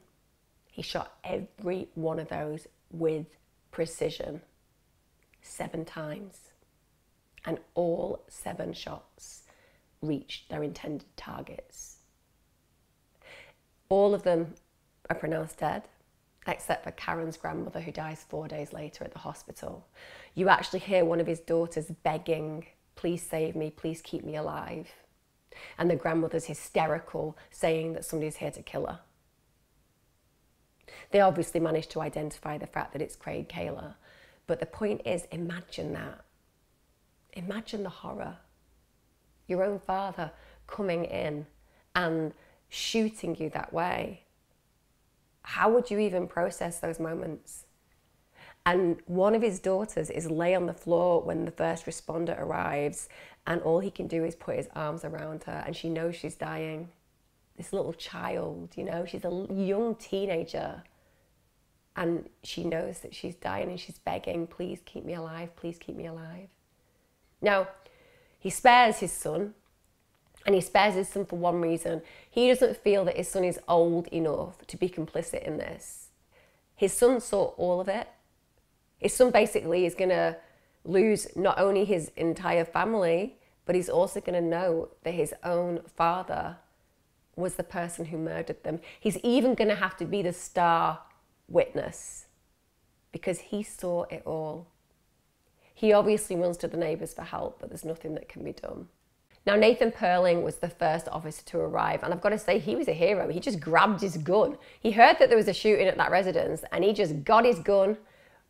He shot every one of those with precision, 7 times. And all 7 shots reached their intended targets. All of them are pronounced dead, except for Karen's grandmother, who dies 4 days later at the hospital. You actually hear one of his daughters begging, "Please save me, please keep me alive." And the grandmother's hysterical, saying that somebody's here to kill her. They obviously managed to identify the fact that it's Kraig Kahler. But the point is, imagine that. Imagine the horror. Your own father coming in and shooting you that way. How would you even process those moments? And one of his daughters is lay on the floor when the first responder arrives, and all he can do is put his arms around her, and she knows she's dying. This little child, you know, she's a young teenager, and she knows that she's dying and she's begging, "Please keep me alive, please keep me alive." Now, he spares his son, and he spares his son for one reason. He doesn't feel that his son is old enough to be complicit in this. His son saw all of it. His son basically is going to lose not only his entire family, but he's also going to know that his own father was the person who murdered them. He's even going to have to be the star witness because he saw it all. He obviously runs to the neighbours for help, but there's nothing that can be done. Now, Nathan Perling was the first officer to arrive, and I've got to say, he was a hero. He just grabbed his gun. He heard that there was a shooting at that residence, and he just got his gun,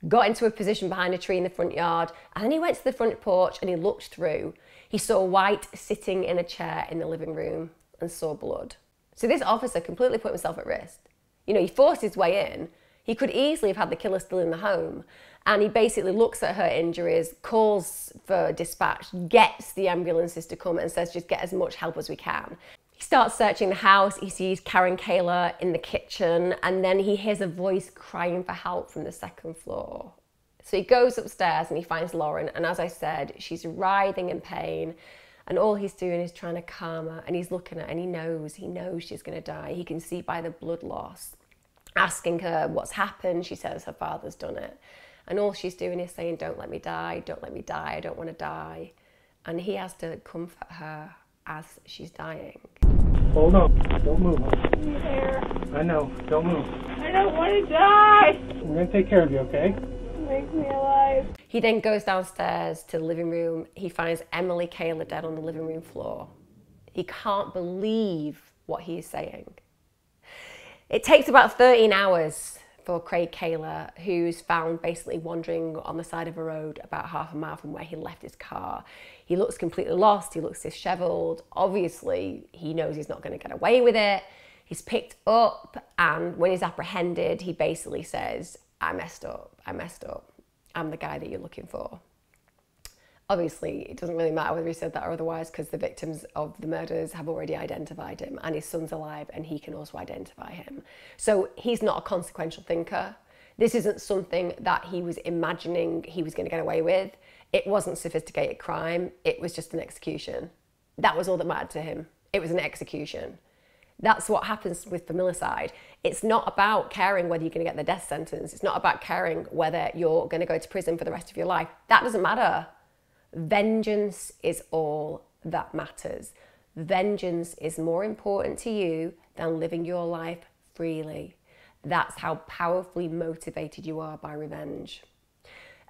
got into a position behind a tree in the front yard, and then he went to the front porch and he looked through. He saw White sitting in a chair in the living room and saw blood. So this officer completely put himself at risk. You know, he forced his way in. He could easily have had the killer still in the home. And he basically looks at her injuries, calls for dispatch, gets the ambulances to come and says, just get as much help as we can. He starts searching the house. He sees Karen Kahler in the kitchen, and then he hears a voice crying for help from the 2nd floor. So he goes upstairs and he finds Lauren. And as I said, she's writhing in pain. And all he's doing is trying to calm her. And he's looking at her and he knows she's going to die. He can see by the blood loss. Asking her what's happened, she says her father's done it. And all she's doing is saying, "Don't let me die, don't let me die, I don't want to die." And he has to comfort her as she's dying. Hold on, don't move. I'm here. I know, don't move. I don't want to die. We're going to take care of you, okay? Make me alive. He then goes downstairs to the living room. He finds Emily Kahler dead on the living room floor. He can't believe what he is saying. It takes about 13 hours for Kraig Kahler, who's found basically wandering on the side of a road about half a mile from where he left his car. He looks completely lost, he looks disheveled. Obviously, he knows he's not going to get away with it. He's picked up, and when he's apprehended, he basically says, I messed up, I'm the guy that you're looking for. Obviously, it doesn't really matter whether he said that or otherwise, because the victims of the murders have already identified him, and his son's alive and he can also identify him. So he's not a consequential thinker. This isn't something that he was imagining he was going to get away with. It wasn't sophisticated crime. It was just an execution. That was all that mattered to him. It was an execution. That's what happens with familicide. It's not about caring whether you're going to get the death sentence. It's not about caring whether you're going to go to prison for the rest of your life. That doesn't matter. Vengeance is all that matters. Vengeance is more important to you than living your life freely. That's how powerfully motivated you are by revenge.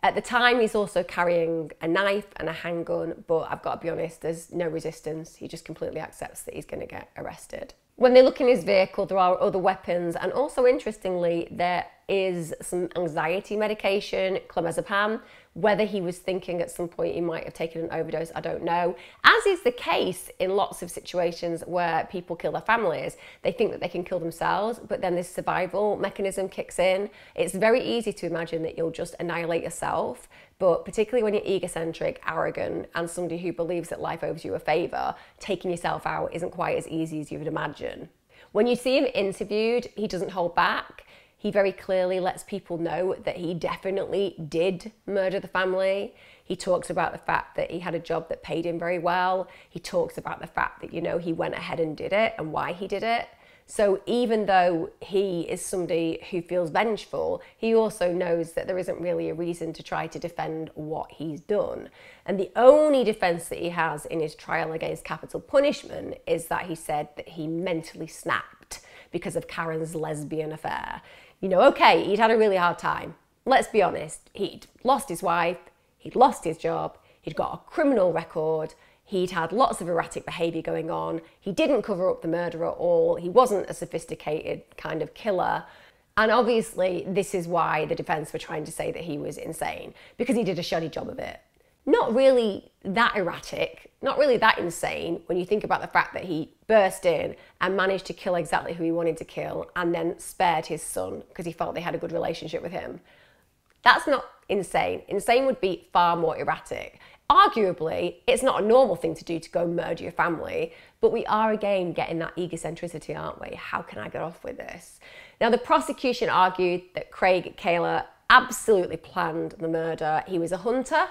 At the time, he's also carrying a knife and a handgun, but I've got to be honest, there's no resistance. He just completely accepts that he's going to get arrested. When they look in his vehicle, there are other weapons, and also interestingly, there is some anxiety medication, clomazepam. Whether he was thinking at some point he might have taken an overdose, I don't know. As is the case in lots of situations where people kill their families, they think that they can kill themselves, but then this survival mechanism kicks in. It's very easy to imagine that you'll just annihilate yourself, but particularly when you're egocentric, arrogant, and somebody who believes that life owes you a favour, taking yourself out isn't quite as easy as you would imagine. When you see him interviewed, he doesn't hold back. He very clearly lets people know that he definitely did murder the family. He talks about the fact that he had a job that paid him very well. He talks about the fact that, you know, he went ahead and did it and why he did it. So even though he is somebody who feels vengeful, he also knows that there isn't really a reason to try to defend what he's done. And the only defense that he has in his trial against capital punishment is that he said that he mentally snapped because of Karen's lesbian affair. You know, okay, he'd had a really hard time. Let's be honest, he'd lost his wife, he'd lost his job, he'd got a criminal record, he'd had lots of erratic behaviour going on, he didn't cover up the murder at all, he wasn't a sophisticated kind of killer. And obviously, this is why the defence were trying to say that he was insane, because he did a shoddy job of it. Not really that erratic, not really that insane when you think about the fact that he burst in and managed to kill exactly who he wanted to kill and then spared his son because he felt they had a good relationship with him. That's not insane. Insane would be far more erratic. Arguably, it's not a normal thing to do to go murder your family, but we are again getting that egocentricity, aren't we? How can I get off with this? Now, the prosecution argued that Kraig Kahler absolutely planned the murder. He was a hunter.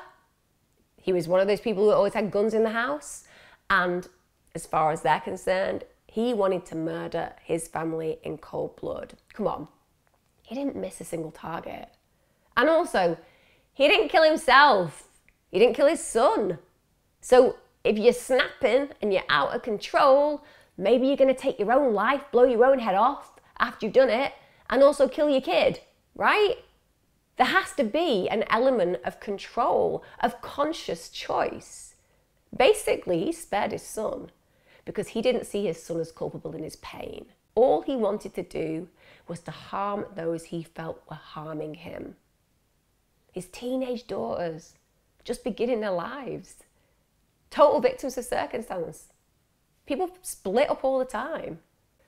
He was one of those people who always had guns in the house. And as far as they're concerned, he wanted to murder his family in cold blood. Come on. He didn't miss a single target. And also, he didn't kill himself. He didn't kill his son. So if you're snapping and you're out of control, maybe you're going to take your own life, blow your own head off after you've done it, and also kill your kid, right? There has to be an element of control, of conscious choice. Basically, he spared his son because he didn't see his son as culpable in his pain. All he wanted to do was to harm those he felt were harming him. His teenage daughters, just beginning their lives. Total victims of circumstance. People split up all the time.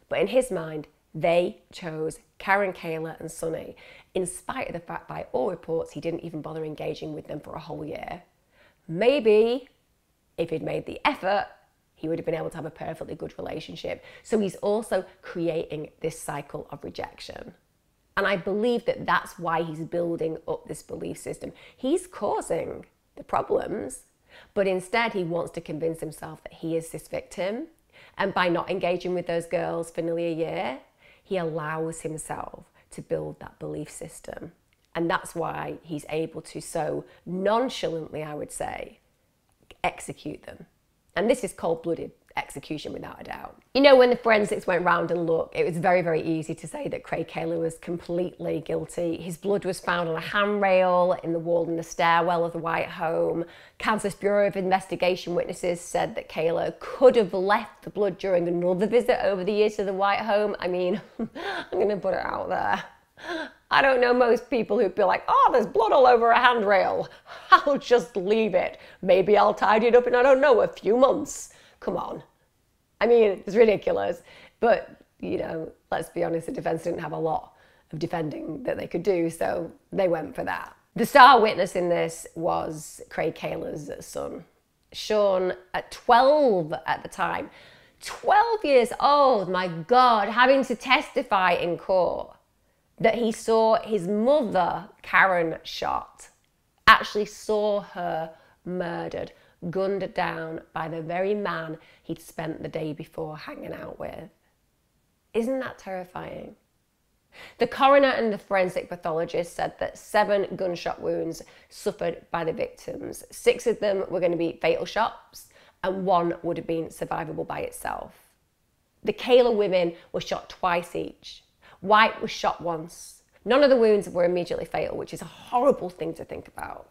But in his mind, they chose Karen Kahler and Sunny, in spite of the fact by all reports he didn't even bother engaging with them for a whole year. Maybe, if he'd made the effort, he would have been able to have a perfectly good relationship. So he's also creating this cycle of rejection. And I believe that that's why he's building up this belief system. He's causing the problems, but instead he wants to convince himself that he is this victim. And by not engaging with those girls for nearly a year, he allows himself to build that belief system. And that's why he's able to so nonchalantly, I would say, execute them. And this is cold-blooded execution without a doubt. You know, when the forensics went round and looked, it was very, very easy to say that Kraig Kahler was completely guilty. His blood was found on a handrail in the wall in the stairwell of the White Home. Kansas Bureau of Investigation witnesses said that Kahler could have left the blood during another visit over the years to the White Home. I mean, I'm going to put it out there. I don't know most people who'd be like, oh, there's blood all over a handrail. I'll just leave it. Maybe I'll tidy it up in, I don't know, a few months. Come on. I mean, it's ridiculous. But, you know, let's be honest, the defense didn't have a lot of defending that they could do, so they went for that. The star witness in this was Kraig Kahler's son, Sean, at 12 at the time. 12 years old, my God, having to testify in court. that he saw his mother, Karen, shot, actually saw her murdered, gunned down by the very man he'd spent the day before hanging out with. Isn't that terrifying? The coroner and the forensic pathologist said that 7 gunshot wounds suffered by the victims. 6 of them were going to be fatal shots and 1 would have been survivable by itself. The Kahler women were shot twice each. White was shot once. None of the wounds were immediately fatal, which is a horrible thing to think about.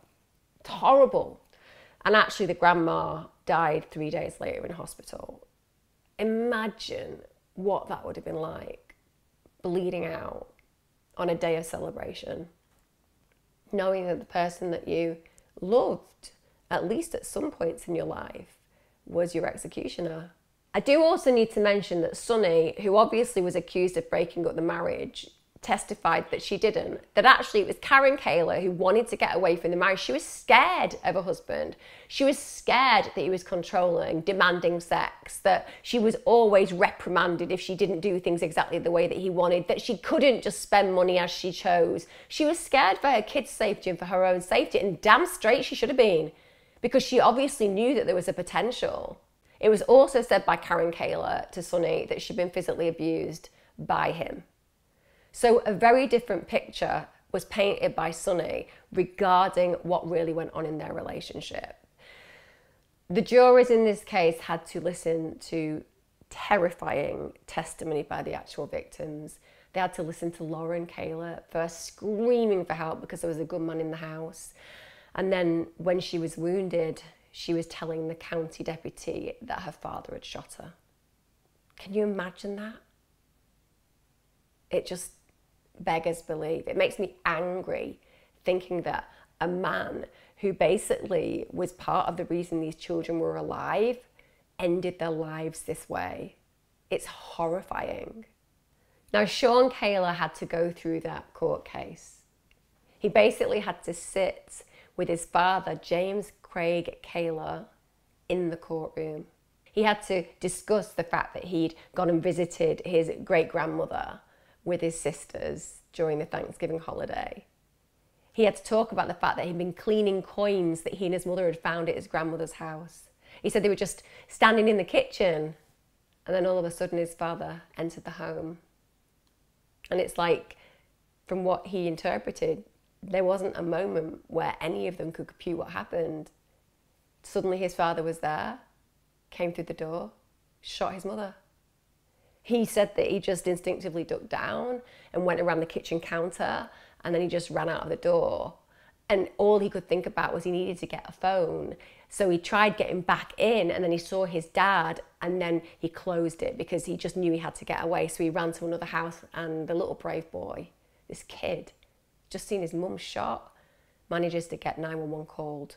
It's horrible. And actually the grandma died 3 days later in hospital. Imagine what that would have been like, bleeding out on a day of celebration, knowing that the person that you loved, at least at some points in your life, was your executioner. I do also need to mention that Sunny, who obviously was accused of breaking up the marriage, testified that she didn't, that actually it was Karen Kahler who wanted to get away from the marriage. She was scared of her husband. She was scared that he was controlling, demanding sex, that she was always reprimanded if she didn't do things exactly the way that he wanted, that she couldn't just spend money as she chose. She was scared for her kids' safety and for her own safety, and damn straight she should have been, because she obviously knew that there was a potential. It was also said by Karen Kahler to Sunny that she'd been physically abused by him. So a very different picture was painted by Sunny regarding what really went on in their relationship. The jurors in this case had to listen to terrifying testimony by the actual victims. They had to listen to Lauren Kahler first screaming for help because there was a gunman in the house. And then when she was wounded, she was telling the county deputy that her father had shot her. Can you imagine that? It just beggars belief. It makes me angry thinking that a man who basically was part of the reason these children were alive ended their lives this way. It's horrifying. Now, Sean Kahler had to go through that court case. He basically had to sit with his father, James Kraig Kahler, in the courtroom. He had to discuss the fact that he'd gone and visited his great-grandmother with his sisters during the Thanksgiving holiday. He had to talk about the fact that he'd been cleaning coins that he and his mother had found at his grandmother's house. He said they were just standing in the kitchen, and then all of a sudden his father entered the home. And it's like, from what he interpreted, there wasn't a moment where any of them could compute what happened. Suddenly his father was there, came through the door, shot his mother. He said that he just instinctively ducked down and went around the kitchen counter, and then he just ran out of the door. And all he could think about was he needed to get a phone. So he tried getting back in, and then he saw his dad, and then he closed it because he just knew he had to get away. So he ran to another house, and the little brave boy, this kid, just seen his mum shot, manages to get 911 called.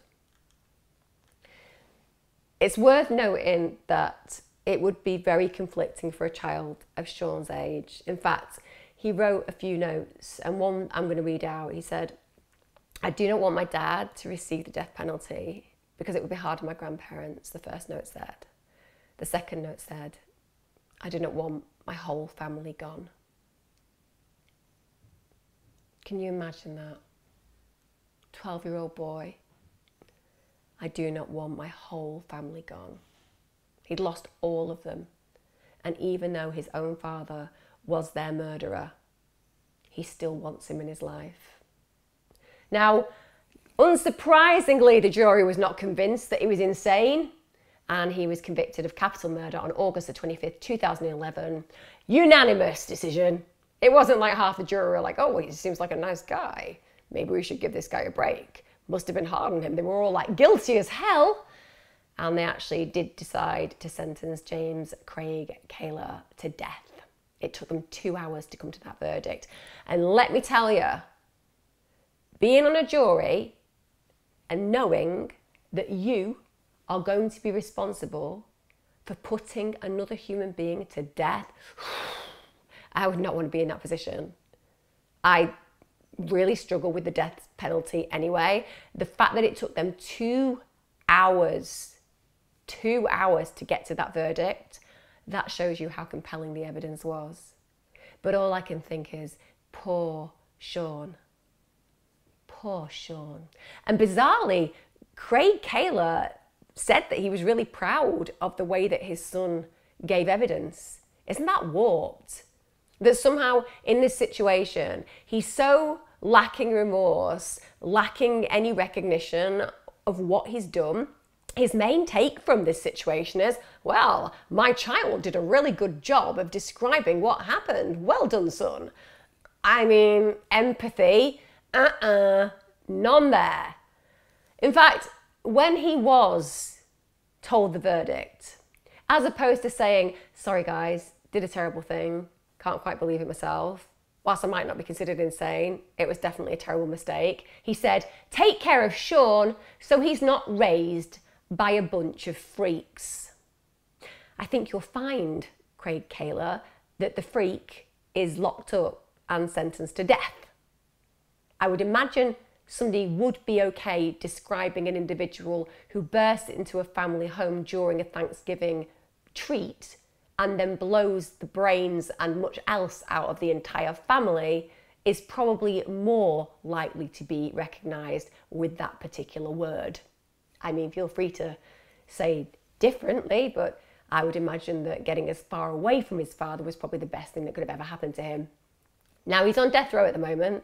It's worth noting that it would be very conflicting for a child of Sean's age. In fact, he wrote a few notes, and one I'm going to read out. He said, "I do not want my dad to receive the death penalty because it would be hard on my grandparents," the first note said. The second note said, "I do not want my whole family gone." Can you imagine that? 12-year-old boy. I do not want my whole family gone. He'd lost all of them. And even though his own father was their murderer, he still wants him in his life. Now, unsurprisingly, the jury was not convinced that he was insane, and he was convicted of capital murder on August the 25th, 2011. Unanimous decision. It wasn't like half the jury were like, "Oh, well, he seems like a nice guy. Maybe we should give this guy a break. Must have been hard on him." They were all like, guilty as hell. And they actually did decide to sentence James Kraig Kahler to death. It took them 2 hours to come to that verdict. And let me tell you, being on a jury and knowing that you are going to be responsible for putting another human being to death, I would not want to be in that position. I really struggle with the death penalty anyway. The fact that it took them 2 hours to get to that verdict, that shows you how compelling the evidence was. But all I can think is, Poor Sean. Poor Sean. And bizarrely, Kraig Kahler said that he was really proud of the way that his son gave evidence. Isn't that warped? That somehow in this situation, he's so lacking remorse, lacking any recognition of what he's done. His main take from this situation is, well, my child did a really good job of describing what happened. Well done, son. I mean, empathy, none there. In fact, when he was told the verdict, as opposed to saying, sorry guys, did a terrible thing, can't quite believe it myself, whilst I might not be considered insane, it was definitely a terrible mistake, he said, take care of Sean so he's not raised by a bunch of freaks. I think you'll find, Kraig Kahler, that the freak is locked up and sentenced to death. I would imagine somebody would be okay describing an individual who bursts into a family home during a Thanksgiving treat and then blows the brains and much else out of the entire family is probably more likely to be recognised with that particular word. I mean, feel free to say differently, but I would imagine that getting as far away from his father was probably the best thing that could have ever happened to him. Now he's on death row at the moment.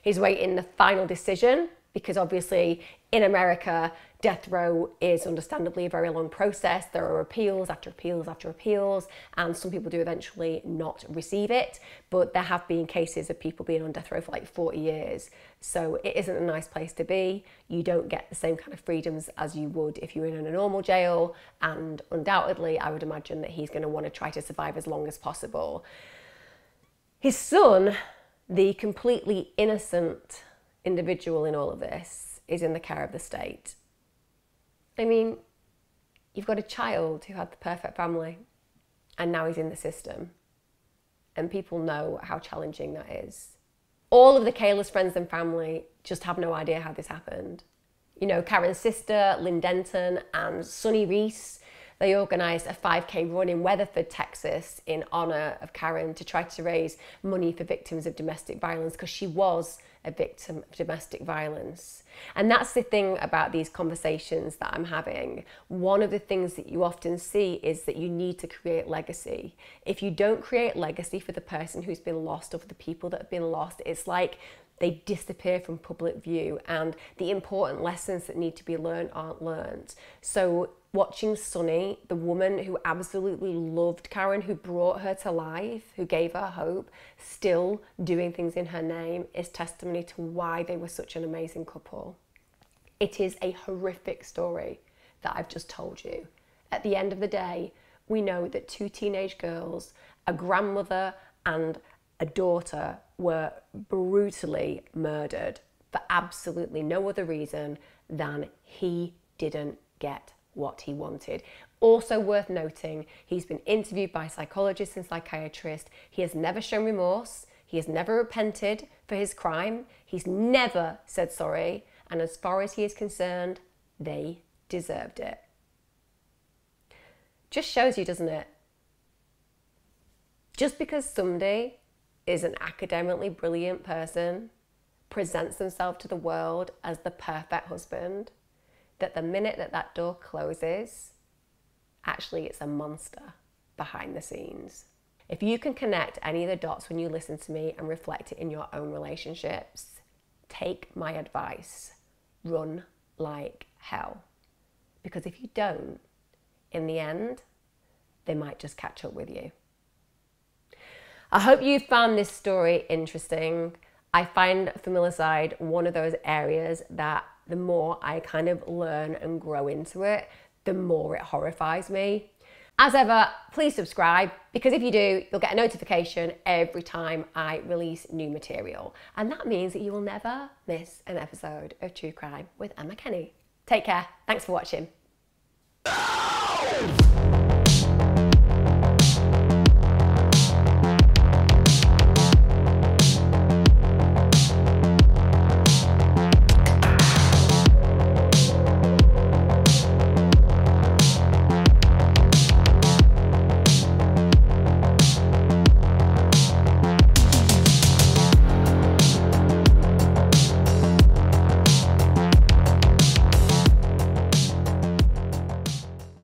He's waiting the final decision because obviously in America, death row is understandably a very long process. There are appeals after appeals after appeals, and some people do eventually not receive it. But there have been cases of people being on death row for like 40 years. So it isn't a nice place to be. You don't get the same kind of freedoms as you would if you were in a normal jail. And undoubtedly, I would imagine that he's going to want to try to survive as long as possible. His son, the completely innocent individual in all of this, is in the care of the state. I mean, you've got a child who had the perfect family and now he's in the system. And people know how challenging that is. All of the Kahler's friends and family just have no idea how this happened. You know, Karen's sister, Lynn Denton, and Sunny Reese, they organised a 5K run in Weatherford, Texas, in honour of Karen to try to raise money for victims of domestic violence, because she was a victim of domestic violence. And that's the thing about these conversations that I'm having. One of the things that you often see is that you need to create legacy. If you don't create legacy for the person who's been lost or for the people that have been lost, it's like they disappear from public view and the important lessons that need to be learned aren't learned. So watching Sunny, the woman who absolutely loved Karen, who brought her to life, who gave her hope, still doing things in her name, is testimony to why they were such an amazing couple. It is a horrific story that I've just told you. At the end of the day, we know that two teenage girls, a grandmother and a daughter, were brutally murdered for absolutely no other reason than he didn't get what he wanted. Also worth noting, he's been interviewed by psychologists and psychiatrists. He has never shown remorse. He has never repented for his crime. He's never said sorry. And as far as he is concerned, they deserved it. Just shows you, doesn't it? Just because somebody is an academically brilliant person, presents themselves to the world as the perfect husband, that the minute that that door closes, actually it's a monster behind the scenes. If you can connect any of the dots when you listen to me and reflect it in your own relationships, take my advice, run like hell. Because if you don't, in the end, they might just catch up with you. I hope you found this story interesting. I find familicide one of those areas that the more I kind of learn and grow into it, the more it horrifies me. As ever, please subscribe, because if you do, you'll get a notification every time I release new material. And that means that you will never miss an episode of True Crime with Emma Kenny. Take care. Thanks for watching.